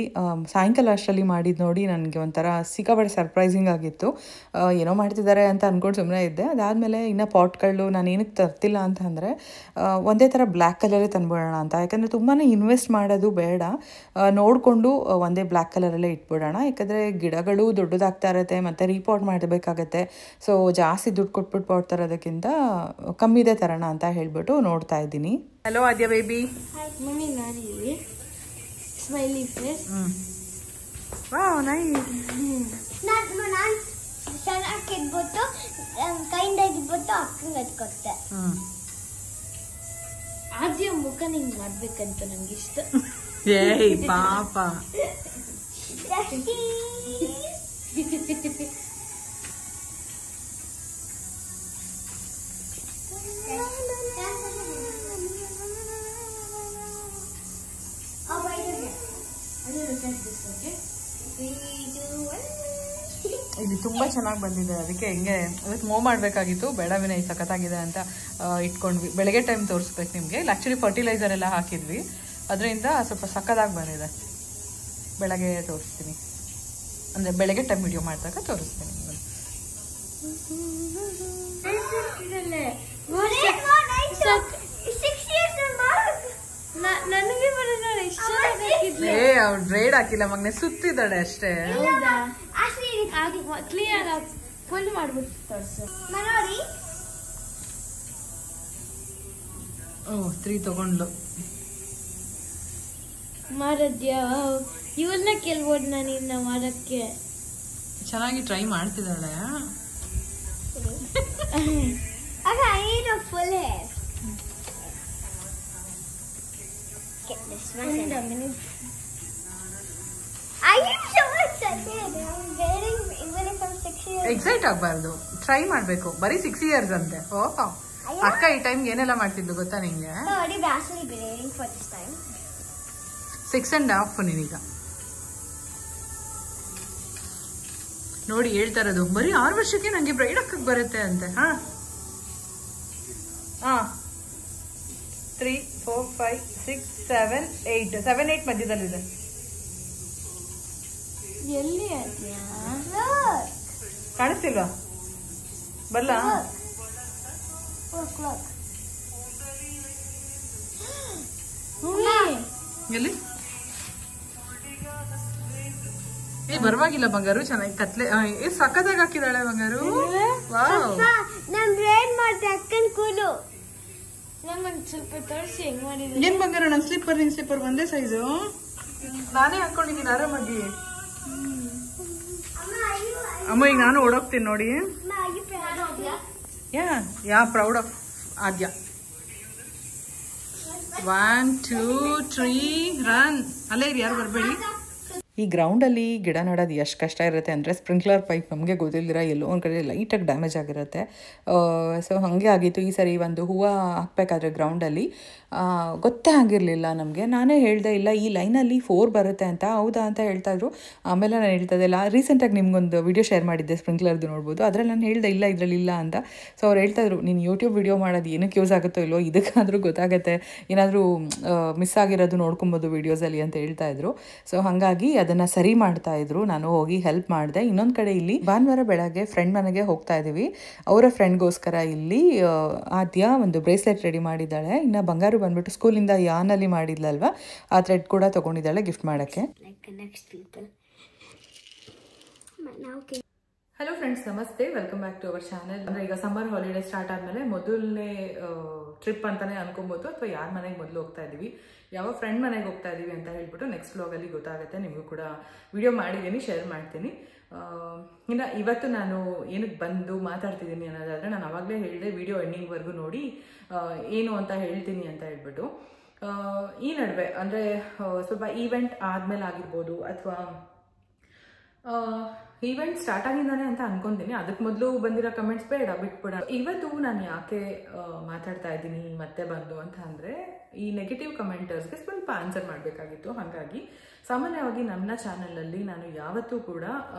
ಸಾಯಂಕಾಲ ಅಷ್ಟರಲ್ಲಿ ಮಾಡಿದ್ದು ನೋಡಿ ನನಗೆ ಒಂಥರ ಸಿಕ್ಕಾಪಟ್ಟೆ ಸರ್ಪ್ರೈಸಿಂಗ್ ಆಗಿತ್ತು. ಏನೋ ಮಾಡ್ತಿದ್ದಾರೆ ಅಂತ ಅಂದ್ಕೊಂಡು ಸುಮ್ಮನೆ ಇದ್ದೆ. ಅದಾದಮೇಲೆ ಇನ್ನು ಪಾಟ್ಗಳು ನಾನು ಏನಕ್ಕೆ ತರ್ತಿಲ್ಲ ಅಂತಂದರೆ ಒಂದೇ ಥರ ಬ್ಲ್ಯಾಕ್ ಕಲರೇ ತಂದ್ಬಿಡೋಣ ಅಂತ. ಯಾಕಂದರೆ ತುಂಬಾ ಇನ್ವೆಸ್ಟ್ ಮಾಡೋದು ಬೇಡ, ನೋಡಿಕೊಂಡು ಒಂದೇ ಬ್ಲ್ಯಾಕ್ ಕಲರಲ್ಲೇ ಇಟ್ಬಿಡೋಣ. ಯಾಕಂದರೆ ಗಿಡಗಳು ದೊಡ್ಡದಾಗ್ತಾ ಇರುತ್ತೆ ಮತ್ತು ರೀಪಾಟ್ ಮಾಡಬೇಕಾಗತ್ತೆ. ಸೊ ಜಾಸ್ತಿ ದುಡ್ಡು ಕೊಟ್ಬಿಟ್ಟು ಪಾಟ್ ತರೋದಕ್ಕಿಂತ ಕಮ್ಮಿದೆ ತರೋಣ ಅಂತ ಹೇಳ್ಬಿಟ್ಟು ನೋಡ್ತಾ ಇದ್ದೀನಿ. ಹಲೋ ಆದ್ಯ ಬೇಬಿ. ಮಮ್ಮಿ ನೋಡಿ ಇಲ್ಲಿ ಸ್ಮೈಲಿ ಫೇಸ್. Wow nice. ನಾನು ಚೆನ್ನಾಗಿ ಇದ್ಬಿಟ್ಟು ಕೈಂಡಾಗಿದ್ಬಿಟ್ಟು ಅಕ್ಕಂಗೆ ಅದು ಕೊಟ್ಟೆ. ಆದ್ಯ ಮುಖ ನಿಂಗೆ ಮಾಡ್ಬೇಕಂತ ನಂಗೆ ಇಷ್ಟ. ಏಯ್ ಪಾಪ. ಇದು ತುಂಬ ಚೆನ್ನಾಗಿ ಬಂದಿದೆ, ಅದಕ್ಕೆ ಹೆಂಗೆ ಅದಕ್ಕೆ ಮೂವ್ ಮಾಡಬೇಕಾಗಿತ್ತು. ಬೇಡ ವಿನಯ್ ಸಖತ್ತಾಗಿದೆ ಅಂತ ಇಟ್ಕೊಂಡ್ವಿ. ಬೆಳಗ್ಗೆ ಟೈಮ್ ತೋರಿಸ್ಬೇಕು ನಿಮಗೆ. ಇಲ್ಲಿ ಆ್ಯಕ್ಚುಲಿ ಫರ್ಟಿಲೈಸರ್ ಎಲ್ಲ ಹಾಕಿದ್ವಿ, ಅದರಿಂದ ಸ್ವಲ್ಪ ಸಖತ್ತಾಗಿ ಬಂದಿದೆ. ಬೆಳಗ್ಗೆ ತೋರಿಸ್ತೀನಿ, ಅಂದರೆ ಬೆಳಗ್ಗೆ ಟೈಮ್ ವಿಡಿಯೋ ಮಾಡಿದಾಗ ತೋರಿಸ್ತೀನಿ. ನನಗೆ ಬರೋದು ಇಷ್ಟ. ಅವ್ಳು ಬ್ರೇಡ್ ಹಾಕಿಲ್ಲ ಮಗನೆ, ಸುತ್ತಿದ್ದಾಳೆ ಅಷ್ಟೇ. ಕ್ಲಿಯರ್ ಫುಲ್ ಮಾಡ್ಬಿಟ್ಟು ತೋರಿಸು. ನೋಡಿ 3 ತಗೊಂಡ್ಲು. ಮಾಡಿದ್ಯಾ? ಇವನ್ನ ಕೇಳ್ಬೋದು ನಾನು ಇನ್ನ ಮಾಡಕ್ಕೆ. ಚೆನ್ನಾಗಿ ಟ್ರೈ ಮಾಡ್ತಿದ್ದಾಳೆ. Okay, I need a full hair. Get this one. Wait a minute. I am so excited. I'm wearing even if I'm 6 years. Excite ಆಗಬಾರ್ದು, ಟ್ರೈ ಮಾಡಬೇಕು. ಬರೀ 6 years ಅಂತೆ. ಅಕ್ಕ ಈ ಟೈಮ್ಗೆ ಏನೆಲ್ಲ ಮಾಡ್ತಿದ್ಲು ಗೊತ್ತಾ ನಿಂಗೆ? No, already actually been waiting for this time. 6.5 ನೀನೀಗ ನೋಡಿ ಹೇಳ್ತಾ ಇರೋದು. ಬರೀ 6 ವರ್ಷಕ್ಕೆ ನಂಗೆ ಬ್ರೈಡ್ ಹಾಕಕ್ಕೆ ಬರುತ್ತೆ ಅಂತೆ. 3, 4, 5, 6, 7, 8 ಮಧ್ಯದಲ್ಲಿದೆ. ಎಲ್ಲಿ ಆದ್ಯಾ? ಕಾಣಿಸ್ತಿಲ್ವಾ? ಬಲ್ಲ Look. ಎಲ್ಲಿ? ಪರವಾಗಿಲ್ಲ ಬಂಗಾರು, ಚೆನ್ನಾಗಿ ಕತ್ಲೆ ಸಕ್ಕತ್ತಾಗಿ ಹಾಕಿದಾಳೆ ಬಂಗಾರು. ನಾನು ಬ್ರೇಡ್ ಮಾಡ್ದೆ ಅಕ್ಕನ ಕೂಲು. ನಮ್ಮನ್ನು ಸ್ವಲ್ಪ ತೋರಿಸಿ ಹೆಂಗ್ ಮಾಡಿದ್ರು. ಏನ್ ಬಂಗಾರು, ನನ್ನ ಸ್ಲಿಪ್ಪರ್ ನಿನ್ ಸ್ಲಿಪ್ಪರ್ ಒಂದೇ ಸೈಜು, ನಾನೇ ಹಾಕೊಂಡಿದ್ದೀನಿ ಆರಾಮಾಗಿ. ಅಮ್ಮ ಈಗ ನಾನು ಓಡೋಗ್ತೀನಿ ನೋಡಿ. ಯಾ ಪ್ರೌಡ್ ಆಫ್ ಆದ್ಯ. 1, 2, 3 ರನ್. ಅಲ್ಲೇ ಇರಿ, ಯಾರು ಬರಬೇಡಿ. ಈ ಗ್ರೌಂಡಲ್ಲಿ ಗಿಡ ನೆಡೋದು ಎಷ್ಟು ಕಷ್ಟ ಇರುತ್ತೆ ಅಂದರೆ ಸ್ಪ್ರಿಂಕ್ಲರ್ ಪೈಪ್ ನಮಗೆ ಗೊತ್ತಿಲ್ಲದಿರ ಎಲ್ಲೋ ಒಂದು ಕಡೆ ಲೈಟಾಗಿ ಡ್ಯಾಮೇಜ್ ಆಗಿರುತ್ತೆ. ಸೊ ಹಾಗೆ ಆಗಿತ್ತು ಈ ಸರಿ ಒಂದು ಹೂವು ಹಾಕಬೇಕಾದ್ರೆ ಗ್ರೌಂಡಲ್ಲಿ ಗೊತ್ತೇ ಆಗಿರಲಿಲ್ಲ ನಮಗೆ. ನಾನೇ ಹೇಳಿದೆ ಇಲ್ಲ ಈ ಲೈನಲ್ಲಿ 4 ಬರುತ್ತೆ ಅಂತ. ಹೌದಾ ಅಂತ ಹೇಳ್ತಾಯಿದ್ರು. ಆಮೇಲೆ ನಾನು ಹೇಳ್ತಾಯಿದ್ದೆ ರೀಸೆಂಟಾಗಿ ನಿಮ್ಗೊಂದು ವಿಡಿಯೋ ಶೇರ್ ಮಾಡಿದ್ದೆ ಸ್ಪ್ರಿಂಕ್ಲರ್ದು ನೋಡ್ಬೋದು, ಅದರಲ್ಲಿ ನಾನು ಹೇಳಿದೆ ಇಲ್ಲ ಇದರಲ್ಲಿ ಇಲ್ಲ ಅಂತ. ಸೊ ಅವ್ರು ಹೇಳ್ತಾಯಿದ್ರು ನೀನು ಯೂಟ್ಯೂಬ್ ವಿಡಿಯೋ ಮಾಡೋದು ಏನಕ್ಕೆ ಯೂಸ್ ಆಗುತ್ತೋ ಇಲ್ಲೋ, ಇದಕ್ಕಾದರೂ ಗೊತ್ತಾಗುತ್ತೆ, ಏನಾದರೂ ಮಿಸ್ ಆಗಿರೋದು ನೋಡ್ಕೊಬೋದು ವೀಡಿಯೋಸಲ್ಲಿ ಅಂತ ಹೇಳ್ತಾಯಿದ್ರು. ಸೊ ಹಾಗಾಗಿ ಅದನ್ನು ಸರಿ ಮಾಡ್ತಾಯಿದ್ರು, ನಾನು ಹೋಗಿ ಹೆಲ್ಪ್ ಮಾಡಿದೆ. ಇನ್ನೊಂದು ಕಡೆ ಇಲ್ಲಿ ಭಾನುವಾರ ಬೆಳಗ್ಗೆ ಫ್ರೆಂಡ್ ಮನೆಗೆ ಹೋಗ್ತಾ ಇದ್ದೀವಿ. ಅವರ ಫ್ರೆಂಡ್ಗೋಸ್ಕರ ಇಲ್ಲಿ ಆದ್ಯ ಒಂದು ಬ್ರೇಸ್ಲೆಟ್ ರೆಡಿ ಮಾಡಿದ್ದಾಳೆ. ಇನ್ನು ಬಂಗಾರು ಬಂದ್ಬಿಟ್ಟು ಸ್ಕೂಲಿಂದ ಯಾನಲ್ಲಿ ಮಾಡಿದ್ಲಲ್ವ, ಆ ಥ್ರೆಡ್ ಕೂಡ ತೊಗೊಂಡಿದ್ದಾಳೆ ಗಿಫ್ಟ್ ಮಾಡೋಕ್ಕೆ. Hello friends, namaste, welcome back to our channel. ಅಂದರೆ ಈಗ ಸಮ್ಮರ್ ಹಾಲಿಡೇ ಸ್ಟಾರ್ಟ್ ಆದಮೇಲೆ ಮೊದಲನೇ ಟ್ರಿಪ್ ಅಂತಲೇ ಅನ್ಕೊಬೋದು, ಅಥವಾ ಯಾರ ಮನೆಗೆ ಮೊದಲು ಹೋಗ್ತಾ ಇದ್ದೀವಿ, ಯಾವ ಫ್ರೆಂಡ್ ಮನೆಗೆ ಹೋಗ್ತಾ ಇದ್ದೀವಿ ಅಂತ ಹೇಳ್ಬಿಟ್ಟು ನೆಕ್ಸ್ಟ್ ವ್ಲಾಗಲ್ಲಿ ಗೊತ್ತಾಗುತ್ತೆ. ನಿಮಗೂ ಕೂಡ ವಿಡಿಯೋ ಮಾಡಿದ್ದೀನಿ, ಶೇರ್ ಮಾಡ್ತೀನಿ. ಇನ್ನು ಇವತ್ತು ನಾನು ಏನಕ್ಕೆ ಬಂದು ಮಾತಾಡ್ತಿದ್ದೀನಿ ಅನ್ನೋದಾದರೆ, ನಾನು ಆವಾಗಲೇ ಹೇಳಿದೆ ವಿಡಿಯೋ ಎಂಡಿಂಗ್ವರೆಗೂ ನೋಡಿ ಏನು ಅಂತ ಹೇಳ್ತೀನಿ ಅಂತ ಹೇಳ್ಬಿಟ್ಟು. ಈ ನಡುವೆ ಅಂದರೆ ಸ್ವಲ್ಪ ಈವೆಂಟ್ ಆದಮೇಲೆ ಆಗಿರ್ಬೋದು, ಅಥವಾ ಈವೆಂಟ್ ಸ್ಟಾರ್ಟ್ ಆಗಿದ್ದಾನೆ ಅಂತ ಅನ್ಕೊಂತೀನಿ. ಅದಕ್ಕೆ ಮೊದಲು ಬಂದಿರೋ ಕಮೆಂಟ್ಸ್ ಬೇಡ ಬಿಟ್ಬಿಡ. ಇವತ್ತು ನಾನು ಯಾಕೆ ಮಾತಾಡ್ತಾ ಇದ್ದೀನಿ ಮತ್ತೆ ಬಂದು ಅಂತ ಅಂದರೆ, ಈ ನೆಗೆಟಿವ್ ಕಮೆಂಟರ್ಸ್ಗೆ ಸ್ವಲ್ಪ ಆನ್ಸರ್ ಮಾಡಬೇಕಾಗಿತ್ತು. ಹಾಗಾಗಿ ಸಾಮಾನ್ಯವಾಗಿ ನನ್ನ ಚಾನಲಲ್ಲಿ ನಾನು ಯಾವತ್ತೂ ಕೂಡ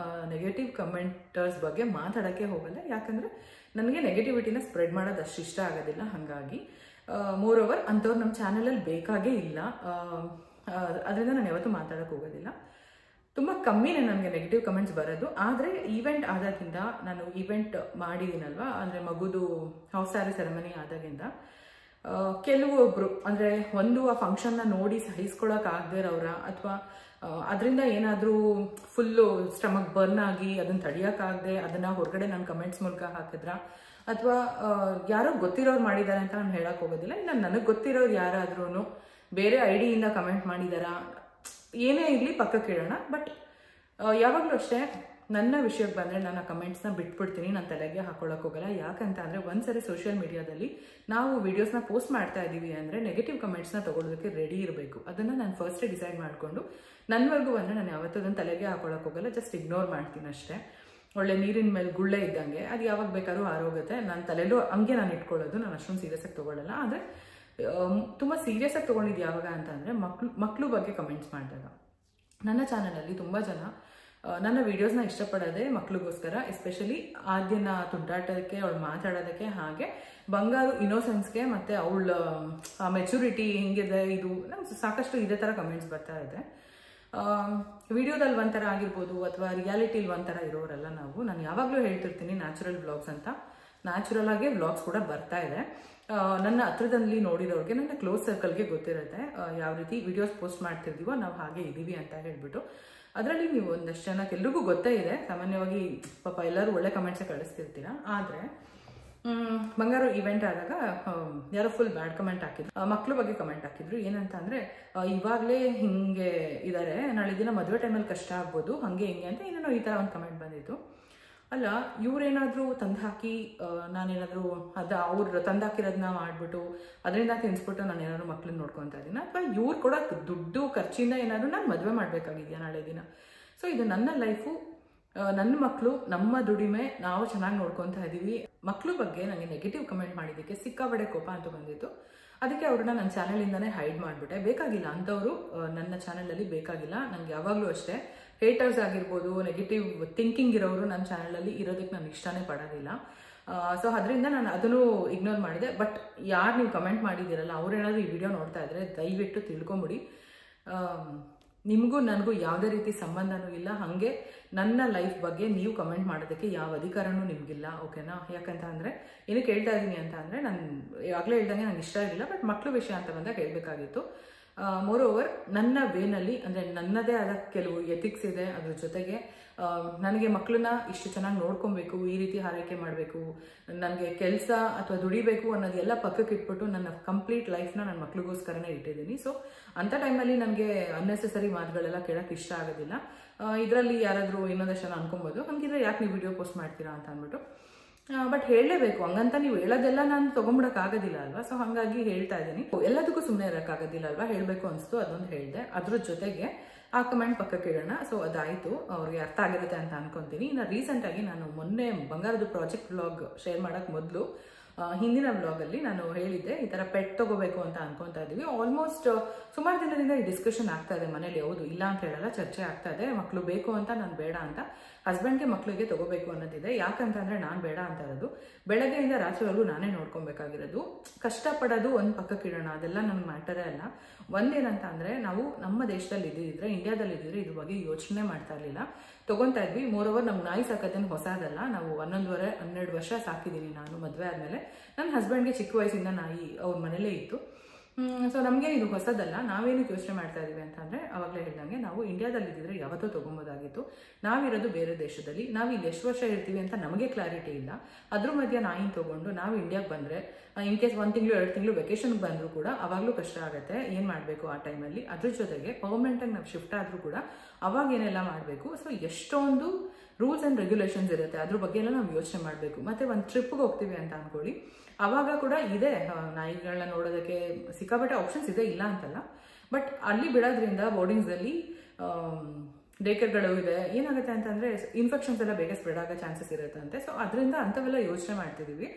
ನೆಗೆಟಿವ್ ಕಮೆಂಟರ್ಸ್ ಬಗ್ಗೆ ಮಾತಾಡೋಕ್ಕೆ ಹೋಗಲ್ಲ. ಯಾಕಂದರೆ ನನಗೆ ನೆಗೆಟಿವಿಟಿನ ಸ್ಪ್ರೆಡ್ ಮಾಡೋದು ಅಷ್ಟು ಇಷ್ಟ ಆಗೋದಿಲ್ಲ. ಹಾಗಾಗಿ ಮೋರ್ ಓವರ್ ಅಂಥವ್ರು ನಮ್ಮ ಚಾನಲಲ್ಲಿ ಬೇಕಾಗೇ ಇಲ್ಲ. ಅದರಿಂದ ನಾನು ಯಾವತ್ತೂ ಮಾತಾಡೋಕ್ಕೆ ಹೋಗೋದಿಲ್ಲ. ತುಂಬ ಕಮ್ಮಿನೇ ನನಗೆ ನೆಗೆಟಿವ್ ಕಮೆಂಟ್ಸ್ ಬರೋದು. ಆದರೆ ಈವೆಂಟ್ ಆದಾಗಿಂದ, ನಾನು ಈವೆಂಟ್ ಮಾಡಿದ್ದೀನಲ್ವ, ಅಂದರೆ ಮಗುದು ಹೌಸ್ ಸ್ಯಾರಿ ಸೆರೆಮನಿ ಆದಾಗಿಂದ ಕೆಲವೊಬ್ಬರು ಅಂದರೆ ಆ ಫಂಕ್ಷನ್ನ ನೋಡಿ ಸಹಿಸ್ಕೊಳ್ಳೋಕ್ಕಾಗದೇ ಇರೋರ, ಅಥವಾ ಅದರಿಂದ ಏನಾದರೂ ಫುಲ್ಲು ಸ್ಟಮಕ್ ಬರ್ನ್ ಆಗಿ ಅದನ್ನು ತಡೆಯೋಕ್ಕಾಗದೆ ಅದನ್ನು ಹೊರಗಡೆ ನಾನು ಕಮೆಂಟ್ಸ್ ಮೂಲಕ ಹಾಕಿದ್ರ, ಅಥವಾ ಯಾರೋ ಗೊತ್ತಿರೋರು ಮಾಡಿದ್ದಾರೆ ಅಂತ ನಾನು ಹೇಳೋಕ್ಕೆ ಹೋಗೋದಿಲ್ಲ. ಇಲ್ಲ ನನಗೆ ಗೊತ್ತಿರೋರು ಯಾರಾದ್ರೂ ಬೇರೆ ಐಡಿಯಿಂದ ಕಮೆಂಟ್ ಮಾಡಿದಾರಾ, ಏನೇ ಇರಲಿ ಪಕ್ಕಕ್ಕೆ ಇಡೋಣ. ಬಟ್ ಯಾವಾಗಲೂ ಅಷ್ಟೇ ನನ್ನ ವಿಷಯಕ್ಕೆ ಬಂದರೆ ನಾನು ಆ ಕಮೆಂಟ್ಸ್ನ ಬಿಟ್ಬಿಡ್ತೀನಿ, ನಾನು ತಲೆಗೆ ಹಾಕೊಳ್ಳೋಕೆ ಹೋಗಲ್ಲ. ಯಾಕಂತ ಅಂದರೆ ಒಂದ್ಸರಿ ಸೋಷಿಯಲ್ ಮೀಡಿಯಾದಲ್ಲಿ ನಾವು ವೀಡಿಯೋಸ್ನ ಪೋಸ್ಟ್ ಮಾಡ್ತಾ ಇದ್ದೀವಿ ಅಂದರೆ ನೆಗೆಟಿವ್ ಕಮೆಂಟ್ಸ್ನ ತೊಗೊಳೋದಕ್ಕೆ ರೆಡಿ ಇರಬೇಕು. ಅದನ್ನು ನಾನು ಫಸ್ಟೇ ಡಿಸೈಡ್ ಮಾಡಿಕೊಂಡು ನನ್ನವರೆಗೂ ಬಂದರೆ ನಾನು ಯಾವತ್ತೂ ಅದನ್ನು ತಲೆಗೆ ಹಾಕೊಳ್ಳೋಕೆ ಹೋಗಲ್ಲ, ಜಸ್ಟ್ ಇಗ್ನೋರ್ ಮಾಡ್ತೀನಿ ಅಷ್ಟೇ. ಒಳ್ಳೆ ನೀರಿನ ಮೇಲೆ ಗುಳ್ಳೆ ಇದ್ದಂಗೆ ಅದು ಯಾವಾಗ ಬೇಕಾದ್ರೂ ಆರೋಗುತ್ತೆ. ನನ್ನ ತಲೆಯಲ್ಲೂ ಹಂಗೆ ನಾನು ಇಟ್ಕೊಳ್ಳೋದು, ನಾನು ಅಷ್ಟೊಂದು ಸೀರಿಯಸ್ಸಾಗಿ ತೊಗೊಳ್ಳಲ್ಲ. ಆದರೆ ತುಂಬ ಸೀರಿಯಸ್ಸಾಗಿ ತೊಗೊಂಡಿದ್ದು ಯಾವಾಗ ಅಂತ ಅಂದರೆ ಮಕ್ಕಳು ಬಗ್ಗೆ ಕಮೆಂಟ್ಸ್ ಮಾಡಿದಾಗ. ನನ್ನ ಚಾನಲಲ್ಲಿ ತುಂಬ ಜನ ನನ್ನ ವೀಡಿಯೋಸ್ನ ಇಷ್ಟಪಡೋದೇ ಮಕ್ಳಿಗೋಸ್ಕರ, ಎಸ್ಪೆಷಲಿ ಆದ್ಯನ ತುಂಟಾಟಕ್ಕೆ, ಅವಳು ಮಾತಾಡೋದಕ್ಕೆ, ಹಾಗೆ ಬಂಗಾರು ಇನ್ನೋಸೆನ್ಸ್ಗೆ, ಮತ್ತು ಅವಳ ಮೆಚುರಿಟಿ ಹೆಂಗಿದೆ, ಇದು ನಮ್ಗೆ ಸಾಕಷ್ಟು ಇದೇ ಥರ ಕಮೆಂಟ್ಸ್ ಬರ್ತಾ ಇದೆ. ವಿಡಿಯೋದಲ್ಲಿ ಒಂಥರ ಆಗಿರ್ಬೋದು, ಅಥವಾ ರಿಯಾಲಿಟಿಲಿ ಒಂಥರ ಇರೋರಲ್ಲ ನಾವು. ನಾನು ಯಾವಾಗಲೂ ಹೇಳ್ತಿರ್ತೀನಿ ನ್ಯಾಚುರಲ್ ವ್ಲಾಗ್ಸ್ ಅಂತ. ನ್ಯಾಚುರಲ್ ಆಗೇ ವ್ಲಾಗ್ಸ್ ಕೂಡ ಬರ್ತಾ ಇದೆ. ನನ್ನ ಹತ್ರದಲ್ಲಿ ನೋಡಿದವ್ರಿಗೆ, ನನ್ನ ಕ್ಲೋಸ್ ಸರ್ಕಲ್ಗೆ ಗೊತ್ತಿರುತ್ತೆ ಯಾವ ರೀತಿ ವಿಡಿಯೋಸ್ ಪೋಸ್ಟ್ ಮಾಡ್ತಿರ್ತೀವೋ ನಾವು ಹಾಗೆ ಇದ್ದೀವಿ ಅಂತ ಹೇಳ್ಬಿಟ್ಟು. ಅದರಲ್ಲಿ ನೀವು ಒಂದಷ್ಟು ಜನಕ್ಕೆ ಎಲ್ರಿಗೂ ಗೊತ್ತೇ ಇದೆ. ಸಾಮಾನ್ಯವಾಗಿ ಪಾಪ ಎಲ್ಲರೂ ಒಳ್ಳೆ ಕಮೆಂಟ್ಸೇ ಕಳಿಸ್ತಿರ್ತೀರ. ಆದರೆ ಬಂಗಾರು ಈವೆಂಟ್ ಆದಾಗ ಯಾರೋ ಫುಲ್ ಬ್ಯಾಡ್ ಕಮೆಂಟ್ ಹಾಕಿದ್ರು, ಮಕ್ಳ ಬಗ್ಗೆ ಕಮೆಂಟ್ ಹಾಕಿದ್ರು. ಏನಂತ ಅಂದರೆ, ಇವಾಗಲೇ ಹಿಂಗೆ ಇದ್ದಾರೆ, ನಾಳೆ ದಿನ ಮದುವೆ ಟೈಮಲ್ಲಿ ಕಷ್ಟ ಆಗ್ಬೋದು, ಹಾಗೆ ಹಿಂಗೆ ಅಂತ ಏನೇನೋ ಈ ಥರ ಒಂದು ಕಮೆಂಟ್ ಬಂದಿತ್ತು. ಅಲ್ಲ, ಇವರೇನಾದರೂ ತಂದು ಹಾಕಿ ನಾನೇನಾದರೂ ಅವ್ರು ತಂದು ಹಾಕಿರೋದನ್ನ ಮಾಡಿಬಿಟ್ಟು ಅದರಿಂದ ತಿನ್ನಿಸ್ಬಿಟ್ಟು ನಾನು ಏನಾದ್ರು ಮಕ್ಳನ್ನ ನೋಡ್ಕೊತಾ ಇದ್ದೀನಿ, ಅಥವಾ ಇವ್ರು ಕೂಡ ದುಡ್ಡು ಖರ್ಚಿಂದ ಏನಾದರೂ ನಾನು ಮದುವೆ ಮಾಡಬೇಕಾಗಿದೆಯಾ ನಾಳೆ ದಿನ. ಸೊ ಇದು ನನ್ನ ಲೈಫು, ನನ್ನ ಮಕ್ಕಳು, ನಮ್ಮ ದುಡಿಮೆ, ನಾವು ಚೆನ್ನಾಗಿ ನೋಡ್ಕೊತಾ ಇದ್ದೀವಿ. ಮಕ್ಕಳ ಬಗ್ಗೆ ನನಗೆ ನೆಗೆಟಿವ್ ಕಮೆಂಟ್ ಮಾಡಿದ್ದಕ್ಕೆ ಸಿಕ್ಕಾಬಡೆ ಕೋಪ ಅಂತೂ ಬಂದಿತ್ತು. ಅದಕ್ಕೆ ಅವ್ರನ್ನ ನನ್ನ ಚಾನಲಿಂದನೇ ಹೈಡ್ ಮಾಡಿಬಿಟ್ಟೆ. ಬೇಕಾಗಿಲ್ಲ ಅಂಥವ್ರು ನನ್ನ ಚಾನಲಲ್ಲಿ ಬೇಕಾಗಿಲ್ಲ. ನನಗೆ ಯಾವಾಗಲೂ ಅಷ್ಟೇ ಹೇಟರ್ಸ್ ಆಗಿರ್ಬೋದು, ನೆಗೆಟಿವ್ ಥಿಂಕಿಂಗ್ ಇರೋರು ನನ್ನ ಚಾನಲಲ್ಲಿ ಇರೋದಕ್ಕೆ ನಾನು ಇಷ್ಟನೇ ಪಡೋದಿಲ್ಲ. ಸೊ ಅದರಿಂದ ನಾನು ಅದನ್ನು ಇಗ್ನೋರ್ ಮಾಡಿದೆ. ಬಟ್ ಯಾರು ನೀವು ಕಮೆಂಟ್ ಮಾಡಿದ್ದೀರಲ್ಲ, ಅವ್ರೇನಾದರೂ ಈ ವಿಡಿಯೋ ನೋಡ್ತಾ ಇದ್ದರೆ ದಯವಿಟ್ಟು ತಿಳ್ಕೊಂಬಿಡಿ, ನಿಮಗೂ ನನಗೂ ಯಾವುದೇ ರೀತಿ ಸಂಬಂಧನೂ ಇಲ್ಲ. ಹಾಗೆ ನನ್ನ ಲೈಫ್ ಬಗ್ಗೆ ನೀವು ಕಮೆಂಟ್ ಮಾಡೋದಕ್ಕೆ ಯಾವ ಅಧಿಕಾರನೂ ನಿಮಗಿಲ್ಲ, ಓಕೆನಾ? ಯಾಕಂತ ಅಂದರೆ ಏನಕ್ಕೆ ಹೇಳ್ತಾ ಇದ್ದೀನಿ ಅಂತ ಅಂದರೆ, ನಾನು ಆಗಲೇ ಹೇಳ್ದಂಗೆ ನನಗೆ ಇಷ್ಟ ಇರಲಿಲ್ಲ, ಬಟ್ ಮಕ್ಕಳು ವಿಷಯ ಅಂತ ಬಂದಾಗ ಹೇಳಬೇಕಾಗಿತ್ತು. ಮೋರ್ ಓವರ್ ನನ್ನ ವೇನಲ್ಲಿ, ಅಂದರೆ ನನ್ನದೇ ಆದ ಕೆಲವು ಎಥಿಕ್ಸ್ ಇದೆ. ಅದ್ರ ಜೊತೆಗೆ ನನಗೆ ಮಕ್ಕಳನ್ನ ಇಷ್ಟು ಚೆನ್ನಾಗಿ ನೋಡ್ಕೊಬೇಕು, ಈ ರೀತಿ ಆರೈಕೆ ಮಾಡಬೇಕು, ನನಗೆ ಕೆಲಸ ಅಥವಾ ದುಡಿಬೇಕು ಅನ್ನೋದೆಲ್ಲ ಪಕ್ಕಕ್ಕೆ ಇಟ್ಬಿಟ್ಟು ನನ್ನ ಕಂಪ್ಲೀಟ್ ಲೈಫ್ನ ನನ್ನ ಮಕ್ಳಿಗೋಸ್ಕರನೇ ಇಟ್ಟಿದ್ದೀನಿ. ಸೊ ಅಂಥ ಟೈಮಲ್ಲಿ ನನಗೆ ಅನ್ನೆಸೆಸರಿ ಮಾತುಗಳೆಲ್ಲ ಕೇಳೋಕ್ಕೆ ಇಷ್ಟ ಆಗೋದಿಲ್ಲ. ಇದರಲ್ಲಿ ಯಾರಾದರೂ ಇನ್ನೊಂದಷ್ಟು ಜನ ಅನ್ಕೊಬೋದು, ಹಂಗಿದ್ರೆ ಯಾಕೆ ನೀವು ವಿಡಿಯೋ ಪೋಸ್ಟ್ ಮಾಡ್ತೀರಾ ಅಂತ ಅಂದ್ಬಿಟ್ಟು. ಬಟ್ ಹೇಳಲೇಬೇಕು, ಹಂಗಂತ ನೀವು ಹೇಳೋದೆಲ್ಲ ನಾನು ತೊಗೊಂಬಿಡೋಕ್ಕಾಗೋದಿಲ್ಲ ಅಲ್ವಾ. ಸೊ ಹಾಗಾಗಿ ಹೇಳ್ತಾ ಇದ್ದೀನಿ, ಎಲ್ಲದಕ್ಕೂ ಸುಮ್ಮನೆ ಇರೋಕ್ಕಾಗೋದಿಲ್ಲ ಅಲ್ವಾ, ಹೇಳಬೇಕು ಅನಿಸ್ತು, ಅದೊಂದು ಹೇಳಿದೆ. ಅದ್ರ ಜೊತೆಗೆ ಆ ಕಮೆಂಟ್ ಪಕ್ಕಕ್ಕೆ ಇಡೋಣ. ಸೊ ಅದಾಯಿತು, ಅವ್ರಿಗೆ ಅರ್ಥ ಆಗಿರುತ್ತೆ ಅಂತ ಅನ್ಕೊತೀನಿ. ಇನ್ನು ರೀಸೆಂಟಾಗಿ ನಾನು ಮೊನ್ನೆ ಬಂಗಾರದ ಪ್ರಾಜೆಕ್ಟ್ ವ್ಲಾಗ್ ಶೇರ್ ಮಾಡೋಕ್ಕೆ ಮೊದಲು ಹಿಂದಿನ ವ್ಲಾಗಲ್ಲಿ ನಾನು ಹೇಳಿದ್ದೆ ಈ ಥರ ಪೆಟ್ ತಗೋಬೇಕು ಅಂತ ಅನ್ಕೊತಾ ಇದ್ದೀವಿ. ಆಲ್ಮೋಸ್ಟ್ ಸುಮಾರು ದಿನದಿಂದ ಈ ಡಿಸ್ಕಷನ್ ಆಗ್ತಾ ಇದೆ ಮನೇಲಿ. ಹೌದು, ಇಲ್ಲ ಅಂತ ಹೇಳಲ್ಲ, ಚರ್ಚೆ ಆಗ್ತಾ ಇದೆ. ಮಕ್ಕಳು ಬೇಕು ಅಂತ, ನಾನು ಬೇಡ ಅಂತ. ಹಸ್ಬೆಂಡ್ಗೆ ಮಕ್ಕಳಿಗೆ ತಗೋಬೇಕು ಅನ್ನೋದಿದೆ. ಯಾಕಂತಂದ್ರೆ ನಾನು ಬೇಡ ಅಂತ ಇರೋದು, ಬೆಳಗ್ಗೆಯಿಂದ ರಾತ್ರಿವರೆಗೂ ನಾನೇ ನೋಡ್ಕೊಬೇಕಾಗಿರೋದು. ಕಷ್ಟಪಡೋದು ಒಂದು ಪಕ್ಕಕ್ಕೆ ಇಡೋಣ, ಅದೆಲ್ಲ ನಮ್ಗೆ ಮ್ಯಾಟರೇ ಅಲ್ಲ. ಒಂದೇನಂತ ಅಂದರೆ, ನಾವು ನಮ್ಮ ದೇಶದಲ್ಲಿ ಇದ್ದಿದ್ರೆ, ಇಂಡಿಯಾದಲ್ಲಿ ಇದ್ದಿದ್ರೆ ಇದ್ರ ಬಗ್ಗೆ ಯೋಚನೆ ಮಾಡ್ತಾ ಇರಲಿಲ್ಲ, ತಗೊತಾ ಇದ್ವಿ. ಮೋರೋವರ್ ನಮ್ಗೆ ನಾಯಿ ಸಾಕೋದೇನು ಹೊಸದಲ್ಲ. ನಾವು 11-12 ವರ್ಷ ಸಾಕಿದ್ದೀನಿ ನಾನು ಮದುವೆ ಆದಮೇಲೆ. ನನ್ನ ಹಸ್ಬೆಂಡ್ಗೆ ಚಿಕ್ಕ ವಯಸ್ಸಿಂದ ನಾಯಿ ಅವ್ರ ಮನೇಲೇ ಇತ್ತು. ಸೊ ನಮಗೆ ಇದು ಹೊಸದಲ್ಲ. ನಾವೇನಕ್ಕೆ ಯೋಚನೆ ಮಾಡ್ತಾ ಇದೀವಿ ಅಂತಂದ್ರೆ, ಅವಾಗಲೇ ಹೇಳ್ದಂಗೆ ನಾವು ಇಂಡಿಯಾದಲ್ಲಿ ಇದ್ದಿದ್ರೆ ಯಾವತ್ತೋ ತಗೊಂಬೋದಾಗಿತ್ತು. ನಾವಿರೋದು ಬೇರೆ ದೇಶದಲ್ಲಿ, ನಾವು ಇಲ್ಲಿ ಎಷ್ಟು ವರ್ಷ ಇರ್ತೀವಿ ಅಂತ ನಮಗೆ ಕ್ಲಾರಿಟಿ ಇಲ್ಲ. ಅದ್ರ ಮಧ್ಯೆ ನಾಯಿನ ತಗೊಂಡು ನಾವು ಇಂಡಿಯಾಗೆ ಬಂದರೆ, ಇನ್ ಕೇಸ್ 1 ತಿಂಗಳು 2 ತಿಂಗಳು ವೆಕೇಶನ್ಗೆ ಬಂದರೂ ಕೂಡ ಅವಾಗಲೂ ಕಷ್ಟ ಆಗುತ್ತೆ. ಏನು ಮಾಡಬೇಕು ಆ ಟೈಮಲ್ಲಿ? ಅದ್ರ ಜೊತೆಗೆ ಪರ್ಮನೆಂಟಾಗಿ ನಾವು ಶಿಫ್ಟ್ ಆದರೂ ಕೂಡ ಅವಾಗ ಏನೆಲ್ಲ ಮಾಡಬೇಕು? ಸೊ ಎಷ್ಟೊಂದು ರೂಲ್ಸ್ ಆ್ಯಂಡ್ ರೆಗ್ಯುಲೇಷನ್ಸ್ ಇರುತ್ತೆ, ಅದ್ರ ಬಗ್ಗೆ ಎಲ್ಲ ನಾವು ಯೋಚನೆ ಮಾಡಬೇಕು. ಮತ್ತು ಒಂದು ಟ್ರಿಪ್ಗೆ ಹೋಗ್ತೀವಿ ಅಂತ ಅಂದ್ಕೊಳ್ಳಿ, ಅವಾಗ ಕೂಡ ಇದೆ ನಾಯಿಗಳನ್ನ ನೋಡೋದಕ್ಕೆ ಸಿಕ್ಕಾಪಟ್ಟೆ ಆಪ್ಷನ್ಸ್ ಇದೆ, ಇಲ್ಲ ಅಂತಲ್ಲ. ಬಟ್ ಅಲ್ಲಿ ಬಿಡೋದ್ರಿಂದ ಬೋರ್ಡಿಂಗ್ಸಲ್ಲಿ ಡೇಕರ್ಗಳು ಇದೆ, ಏನಾಗುತ್ತೆ ಅಂತಂದರೆ ಇನ್ಫೆಕ್ಷನ್ಸ್ ಎಲ್ಲ ಬೇಗ ಸ್ಪ್ರೆಡ್ ಆಗೋ ಚಾನ್ಸಸ್ ಇರುತ್ತಂತೆ. ಸೊ ಅದರಿಂದ ಅಂಥವೆಲ್ಲ ಯೋಚನೆ ಮಾಡ್ತಿದ್ದೀವಿ.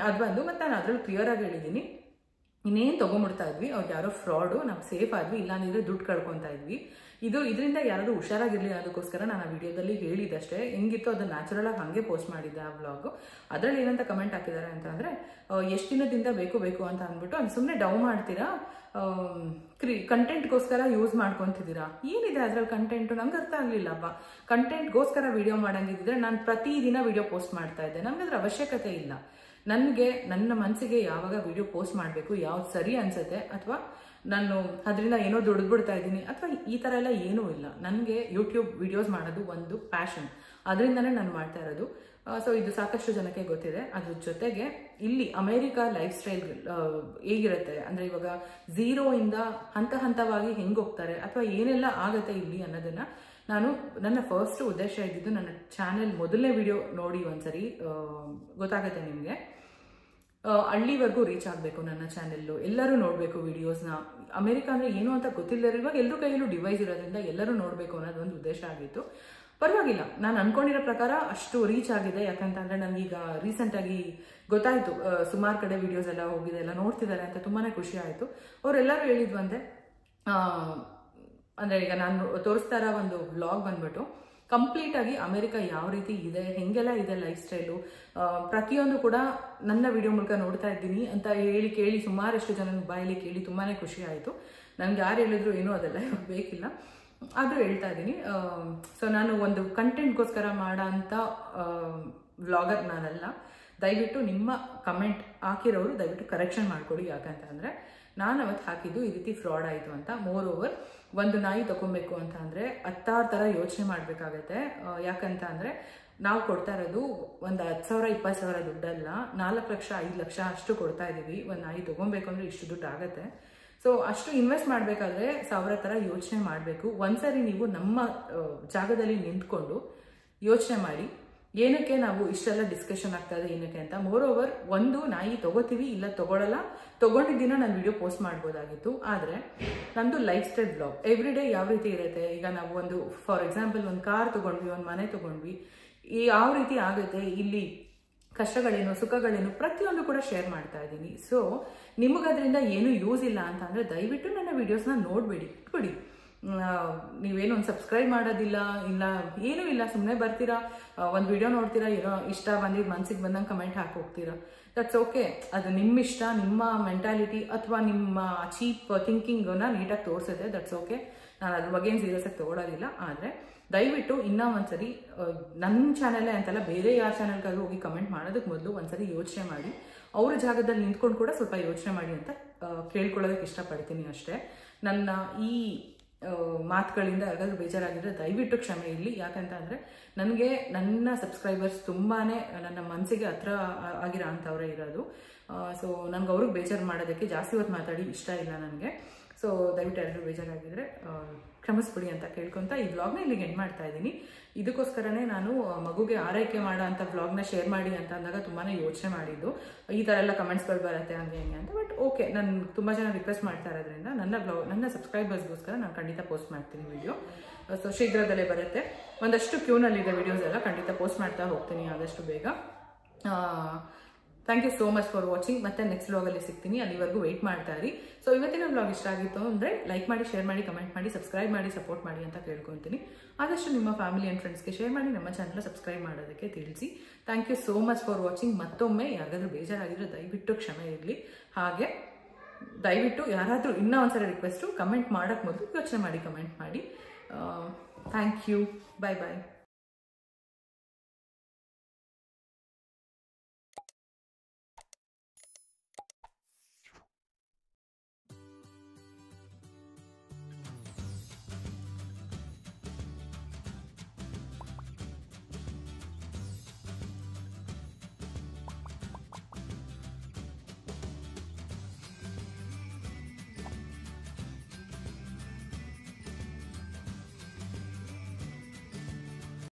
ಅದು ಬಂದು, ಮತ್ತು ನಾನು ಅದ್ರಲ್ಲಿ ಕ್ಲಿಯರ್ ಆಗಿ ಹೇಳಿದ್ದೀನಿ, ಇನ್ನೇನು ತೊಗೊಂಬಿಡ್ತಾ ಇದ್ವಿ, ಅವ್ರಿಗೆ ಯಾರೋ ಫ್ರಾಡು, ನಾವು ಸೇಫ್ ಆದ್ವಿ, ಇಲ್ಲಾಂದ್ರೆ ದುಡ್ಡು ಕಳ್ಕೊತಾ ಇದ್ವಿ. ಇದರಿಂದ ಯಾರಾದರೂ ಹುಷಾರಾಗಿರಲಿ ಅನ್ನೋದಕ್ಕೋಸ್ಕರ ನಾನು ಆ ವಿಡಿಯೋದಲ್ಲಿ ಹೇಳಿದಷ್ಟೇ. ಹೆಂಗಿತ್ತು ಅದನ್ನ ನ್ಯಾಚುರಲ್ ಆಗಿ ಹಾಗೆ ಪೋಸ್ಟ್ ಮಾಡಿದ್ದೆ ಆ ವ್ಲಾಗ್. ಅದರಲ್ಲಿ ಏನಂತ ಕಮೆಂಟ್ ಹಾಕಿದ್ದಾರೆ ಅಂತಂದರೆ, ಎಷ್ಟು ದಿನದಿಂದ ಬೇಕು ಅಂತ ಅಂದ್ಬಿಟ್ಟು ಅದು ಸುಮ್ಮನೆ ಡೌ ಮಾಡ್ತೀರಾ, ಕಂಟೆಂಟ್ಗೋಸ್ಕರ ಯೂಸ್ ಮಾಡ್ಕೊತಿದ್ದೀರಾ. ಏನಿದೆ ಅದರಲ್ಲಿ ಕಂಟೆಂಟು? ನಂಗೆ ಅರ್ಥ ಆಗಲಿಲ್ಲಪ್ಪ. ಕಂಟೆಂಟ್ಗೋಸ್ಕರ ವಿಡಿಯೋ ಮಾಡಂಗಿದ್ರೆ ನಾನು ಪ್ರತಿದಿನ ವಿಡಿಯೋ ಪೋಸ್ಟ್ ಮಾಡ್ತಾ ಇದ್ದೆ. ನಮ್ಗೆ ಅದ್ರ ಅವಶ್ಯಕತೆ ಇಲ್ಲ. ನನಗೆ ನನ್ನ ಮನಸ್ಸಿಗೆ ಯಾವಾಗ ವಿಡಿಯೋ ಪೋಸ್ಟ್ ಮಾಡಬೇಕು, ಯಾವ್ದು ಸರಿ ಅನ್ಸುತ್ತೆ, ಅಥವಾ ನಾನು ಅದರಿಂದ ಏನೋ ದುಡಿದ್ಬಿಡ್ತಾ ಇದ್ದೀನಿ ಅಥವಾ ಈ ಥರ ಎಲ್ಲ ಏನೂ ಇಲ್ಲ. ನನಗೆ ಯೂಟ್ಯೂಬ್ ವಿಡಿಯೋಸ್ ಮಾಡೋದು ಒಂದು ಪ್ಯಾಷನ್, ಅದರಿಂದನೇ ನಾನು ಮಾಡ್ತಾ ಇರೋದು. ಸೊ ಇದು ಸಾಕಷ್ಟು ಜನಕ್ಕೆ ಗೊತ್ತಿದೆ. ಅದ್ರ ಜೊತೆಗೆ ಇಲ್ಲಿ ಅಮೇರಿಕಾ ಲೈಫ್ ಸ್ಟೈಲ್ ಹೇಗಿರುತ್ತೆ ಅಂದರೆ, ಇವಾಗ 0ಇಂದ ಹಂತವಾಗಿ ಹೆಂಗೆ ಹೋಗ್ತಾರೆ ಅಥವಾ ಏನೆಲ್ಲ ಆಗುತ್ತೆ ಇಲ್ಲಿ ಅನ್ನೋದನ್ನ ನನ್ನ ಫಸ್ಟ್ ಉದ್ದೇಶ ಇದ್ದಿದ್ದು, ನನ್ನ ಚಾನೆಲ್ ಮೊದಲನೇ ವಿಡಿಯೋ ನೋಡಿ ಒಂದ್ಸರಿ ಗೊತ್ತಾಗುತ್ತೆ ನಿಮಗೆ. ಹಳ್ಳಿವರೆಗೂ ರೀಚ್ ಆಗಬೇಕು ನನ್ನ ಚಾನೆಲ್ಲು, ಎಲ್ಲರೂ ನೋಡಬೇಕು ವಿಡಿಯೋಸ್ನ. ಅಮೆರಿಕ ಅಂದರೆ ಏನು ಅಂತ ಗೊತ್ತಿಲ್ಲದೆ ಇವಾಗ ಎಲ್ಲರೂ ಕೈಯಲ್ಲೂ ಡಿವೈಸ್ ಇರೋದ್ರಿಂದ ಎಲ್ಲರೂ ನೋಡಬೇಕು ಅನ್ನೋದು ಒಂದು ಉದ್ದೇಶ ಆಗಿತ್ತು. ಪರವಾಗಿಲ್ಲ, ನಾನು ಅನ್ಕೊಂಡಿರೋ ಪ್ರಕಾರ ಅಷ್ಟು ರೀಚ್ ಆಗಿದೆ. ಯಾಕಂತಂದರೆ ನನಗೀಗ ರೀಸೆಂಟಾಗಿ ಗೊತ್ತಾಯಿತು, ಸುಮಾರು ಕಡೆ ವಿಡಿಯೋಸ್ ಎಲ್ಲ ಹೋಗಿದೆ, ಎಲ್ಲ ನೋಡ್ತಿದ್ದಾರೆ ಅಂತ ತುಂಬಾ ಖುಷಿ ಆಯಿತು. ಅವರೆಲ್ಲರೂ ಹೇಳಿದ್ವು ಅಂದರೆ ಈಗ ನಾನು ತೋರಿಸ್ತಾ ಇರೋ ಒಂದು ವ್ಲಾಗ್ ಬಂದ್ಬಿಟ್ಟು ಕಂಪ್ಲೀಟ್ ಆಗಿ ಅಮೆರಿಕ ಯಾವ ರೀತಿ ಇದೆ, ಹೆಂಗೆಲ್ಲ ಇದೆ ಲೈಫ್ ಸ್ಟೈಲು, ಪ್ರತಿಯೊಂದು ಕೂಡ ನನ್ನ ವಿಡಿಯೋ ಮೂಲಕ ನೋಡ್ತಾ ಇದ್ದೀನಿ ಅಂತ ಕೇಳಿ ಸುಮಾರಷ್ಟು ಜನ ಬಾಯಲ್ಲಿ ಕೇಳಿ ತುಂಬಾ ಖುಷಿ ಆಯಿತು. ನನಗೆ ಯಾರು ಹೇಳಿದ್ರು ಏನೂ ಅದೆಲ್ಲ ಬೇಕಿಲ್ಲ, ಆದರೂ ಹೇಳ್ತಾ ಇದ್ದೀನಿ. ಸೊ ನಾನು ಒಂದು ಕಂಟೆಂಟ್ಗೋಸ್ಕರ ಮಾಡೋ ಅಂಥ ವ್ಲಾಗರ್ ನಾನಲ್ಲ. ದಯವಿಟ್ಟು ನಿಮ್ಮ ಕಮೆಂಟ್ ಹಾಕಿರೋರು ದಯವಿಟ್ಟು ಕರೆಕ್ಷನ್ ಮಾಡ್ಕೊಡಿ. ಯಾಕಂತ ಅಂದರೆ ನಾನು ಅವತ್ತು ಹಾಕಿದ್ದು ಈ ರೀತಿ ಫ್ರಾಡ್ ಆಯಿತು ಅಂತ. ಮೋರ್ ಓವರ್ ಒಂದು ನಾಯಿ ತಗೊಬೇಕು ಅಂತ ಅಂದರೆ 10 ಥರ ಯೋಚನೆ ಮಾಡಬೇಕಾಗತ್ತೆ. ಯಾಕಂತ ಅಂದರೆ ನಾವು ಕೊಡ್ತಾ ಇರೋದು ಒಂದು 10,000-20,000 ದುಡ್ಡಲ್ಲ, 4 ಲಕ್ಷ 5 ಲಕ್ಷ ಅಷ್ಟು ಕೊಡ್ತಾ ಇದ್ದೀವಿ. ಒಂದು ನಾಯಿ ತೊಗೊಬೇಕು ಅಂದರೆ ಇಷ್ಟು ದುಡ್ಡು ಆಗುತ್ತೆ. ಸೊ ಅಷ್ಟು ಇನ್ವೆಸ್ಟ್ ಮಾಡಬೇಕಾದ್ರೆ 1000 ಥರ ಯೋಚನೆ ಮಾಡಬೇಕು. ಒಂದ್ಸರಿ ನೀವು ನಮ್ಮ ಜಾಗದಲ್ಲಿ ನಿಂತ್ಕೊಂಡು ಯೋಚನೆ ಮಾಡಿ, ಏನಕ್ಕೆ ನಾವು ಇಷ್ಟೆಲ್ಲ ಡಿಸ್ಕಷನ್ ಆಗ್ತಾ ಇದೆ ಏನಕ್ಕೆ ಅಂತ. ಮೋರ್ ಓವರ್ ಒಂದು ನಾಯಿ ತಗೋತೀವಿ ಇಲ್ಲ ತಗೊಳ್ಳಲ್ಲ, ತಗೊಂಡಿದ್ದಿನ ನಾನು ವಿಡಿಯೋ ಪೋಸ್ಟ್ ಮಾಡ್ಬೋದಾಗಿತ್ತು. ಆದರೆ ನಮ್ಮದು life style blog every day ಯಾವ ರೀತಿ ಇರುತ್ತೆ. ಈಗ ನಾವು ಒಂದು ಫಾರ್ ಎಕ್ಸಾಂಪಲ್ ಒಂದು ಕಾರ್ ತೊಗೊಂಡ್ವಿ, ಒಂದು ಮನೆ ತೊಗೊಂಡ್ವಿ, ಯಾವ ರೀತಿ ಆಗುತ್ತೆ, ಇಲ್ಲಿ ಕಷ್ಟಗಳೇನು ಸುಖಗಳೇನು ಪ್ರತಿಯೊಂದು ಕೂಡ ಶೇರ್ ಮಾಡ್ತಾ ಇದ್ದೀನಿ. ಸೊ ನಿಮಗದ್ರಿಂದ ಏನು ಯೂಸ್ ಇಲ್ಲ ಅಂತ ಅಂದರೆ ದಯವಿಟ್ಟು ನನ್ನ ವಿಡಿಯೋಸ್ನ ನೋಡಬೇಡಿ, ಇಟ್ಬಿಡಿ. ನೀವೇನೊಂದು ಸಬ್ಸ್ಕ್ರೈಬ್ ಮಾಡೋದಿಲ್ಲ, ಇಲ್ಲ ಏನೂ ಇಲ್ಲ, ಸುಮ್ಮನೆ ಬರ್ತೀರಾ, ಒಂದು ವಿಡಿಯೋ ನೋಡ್ತೀರಾ, ಏನೋ ಇಷ್ಟ ಬಂದಿದ್ದು ಮನ್ಸಿಗೆ ಬಂದಂಗೆ ಕಮೆಂಟ್ ಹಾಕಿ ಹೋಗ್ತೀರಾ. That's okay. ಅದು ನಿಮ್ಮ ಇಷ್ಟ, ನಿಮ್ಮ ಮೆಂಟಾಲಿಟಿ ಅಥವಾ ನಿಮ್ಮ ಚೀಪ್ ಥಿಂಕಿಂಗನ್ನ ನೀಟಾಗಿ ತೋರಿಸುತ್ತೆ. That's okay. ನಾನು ಅದ್ರ ಬಗ್ಗೆ ಏನು ಸೀರಿಯಸ್ ಆಗಿ ತೊಗೊಳೋದಿಲ್ಲ. ಆದರೆ ದಯವಿಟ್ಟು ಇನ್ನೂ ಒಂದ್ಸರಿ ನನ್ನ ಚಾನಲ್ಲೇ ಅಂತಲ್ಲ, ಬೇರೆ ಯಾರ ಚಾನಲ್ಗಾದ್ರೂ ಹೋಗಿ ಕಮೆಂಟ್ ಮಾಡೋದಕ್ಕೆ ಮೊದಲು ಒಂದ್ಸರಿ ಯೋಚನೆ ಮಾಡಿ, ಅವ್ರ ಜಾಗದಲ್ಲಿ ನಿಂತ್ಕೊಂಡು ಕೂಡ ಸ್ವಲ್ಪ ಯೋಚನೆ ಮಾಡಿ ಅಂತ ಕೇಳ್ಕೊಳ್ಳೋದಕ್ಕೆ ಇಷ್ಟಪಡ್ತೀನಿ ಅಷ್ಟೇ. ನನ್ನ ಈ ಮಾತುಗಳಿಂದ ಯಾರಿಗಾದ್ರೂ ಬೇಜಾರಾಗಿದ್ರೆ ದಯವಿಟ್ಟು ಕ್ಷಮೆ ಇರಲಿ. ಯಾಕಂತ ಅಂದರೆ ನನಗೆ ನನ್ನ ಸಬ್ಸ್ಕ್ರೈಬರ್ಸ್ ತುಂಬಾ ನನ್ನ ಮನಸ್ಸಿಗೆ ಹತ್ರ ಆಗಿರೋ ಅಂಥವರೇ ಇರೋದು. ಸೊ ನನಗೆ ಅವ್ರಿಗೆ ಬೇಜಾರು ಮಾಡೋದಕ್ಕೆ ಜಾಸ್ತಿ ಹೊತ್ತು ಮಾತಾಡಿ ಇಷ್ಟ ಇಲ್ಲ ನನಗೆ. ಸೊ ದಯವಿಟ್ಟು ಎಲ್ಲರೂ ಬೇಜಾರಾಗಿದ್ದರೆ ಕ್ಷಮಿಸ್ಬಿಡಿ ಅಂತ ಕೇಳ್ಕೊತ ಈ ವ್ಲಾಗ್ನ ಇಲ್ಲಿಗೆ ಎಂಡ್ ಮಾಡ್ತಾ ಇದ್ದೀನಿ. ಇದಕ್ಕೋಸ್ಕರನೇ ನಾನು ಮಗುಗೆ ಆರೈಕೆ ಮಾಡೋ ಅಂಥ ವ್ಲಾಗ್ನ ಶೇರ್ ಮಾಡಿ ಅಂತ ಅಂದಾಗ ತುಂಬಾ ಯೋಚನೆ ಮಾಡಿದ್ದು, ಈ ಥರ ಎಲ್ಲ ಕಮೆಂಟ್ಸ್ಗಳು ಬರುತ್ತೆ ಹಂಗೆ ಹಿಂಗೆ ಅಂತ. ಬಟ್ ಓಕೆ, ನಾನು ತುಂಬ ಜನ ರಿಕ್ವೆಸ್ಟ್ ಮಾಡ್ತಾ ಇರೋದ್ರಿಂದ ನನ್ನ ಸಬ್ಸ್ಕ್ರೈಬರ್ಸ್ಗೋಸ್ಕರ ನಾನು ಖಂಡಿತ ಪೋಸ್ಟ್ ಮಾಡ್ತೀನಿ ವಿಡಿಯೋ. ಸೊ ಶೀಘ್ರದಲ್ಲೇ ಬರುತ್ತೆ. ಒಂದಷ್ಟು ಕ್ಯೂನಲ್ಲಿದೆ ವಿಡಿಯೋಸ್ ಎಲ್ಲ, ಖಂಡಿತ ಪೋಸ್ಟ್ ಮಾಡ್ತಾ ಹೋಗ್ತೀನಿ ಆದಷ್ಟು ಬೇಗ. Thank you so much for watching. ಮತ್ತೆ ನೆಕ್ಸ್ಟ್ ವ್ಲಾಗಲ್ಲಿ ಸಿಗ್ತೀನಿ, ಅಲ್ಲಿವರೆಗೂ ವೆಯ್ಟ್ ಮಾಡ್ತಾ ಇರಿ. ಸೊ ಇವತ್ತಿನ ವ್ಲಾಗ್ ಇಷ್ಟ ಆಗಿತ್ತು ಅಂದರೆ ಲೈಕ್ ಮಾಡಿ, ಶೇರ್ ಮಾಡಿ, ಕಮೆಂಟ್ ಮಾಡಿ, ಸಬ್ಸ್ಕ್ರೈಬ್ ಮಾಡಿ, ಸಪೋರ್ಟ್ ಮಾಡಿ ಅಂತ ಕೇಳ್ಕೊತೀನಿ. ಆದಷ್ಟು ನಿಮ್ಮ ಫ್ಯಾಮಿಲಿ ಆ್ಯಂಡ್ ಫ್ರೆಂಡ್ಸ್ಗೆ ಶೇರ್ ಮಾಡಿ, ನಮ್ಮ ಚಾನಲ್ ಸಬ್ಸ್ಕ್ರೈಬ್ ಮಾಡೋದಕ್ಕೆ ತಿಳಿಸಿ. Thank you so much for watching. ಮತ್ತೊಮ್ಮೆ ಯಾರಾದರೂ ಬೇಜಾರಾಗಿದ್ರೆ ದಯವಿಟ್ಟು ಕ್ಷಮೆ ಇರಲಿ. ಹಾಗೆ ದಯವಿಟ್ಟು ಯಾರಾದರೂ ಇನ್ನೂ ಒಂದ್ಸಲ ರಿಕ್ವೆಸ್ಟು, ಕಮೆಂಟ್ ಮಾಡೋಕ್ಕೆ ಮೊದಲು ಯೋಚನೆ ಮಾಡಿ ಕಮೆಂಟ್ ಮಾಡಿ. Thank you. Bye bye.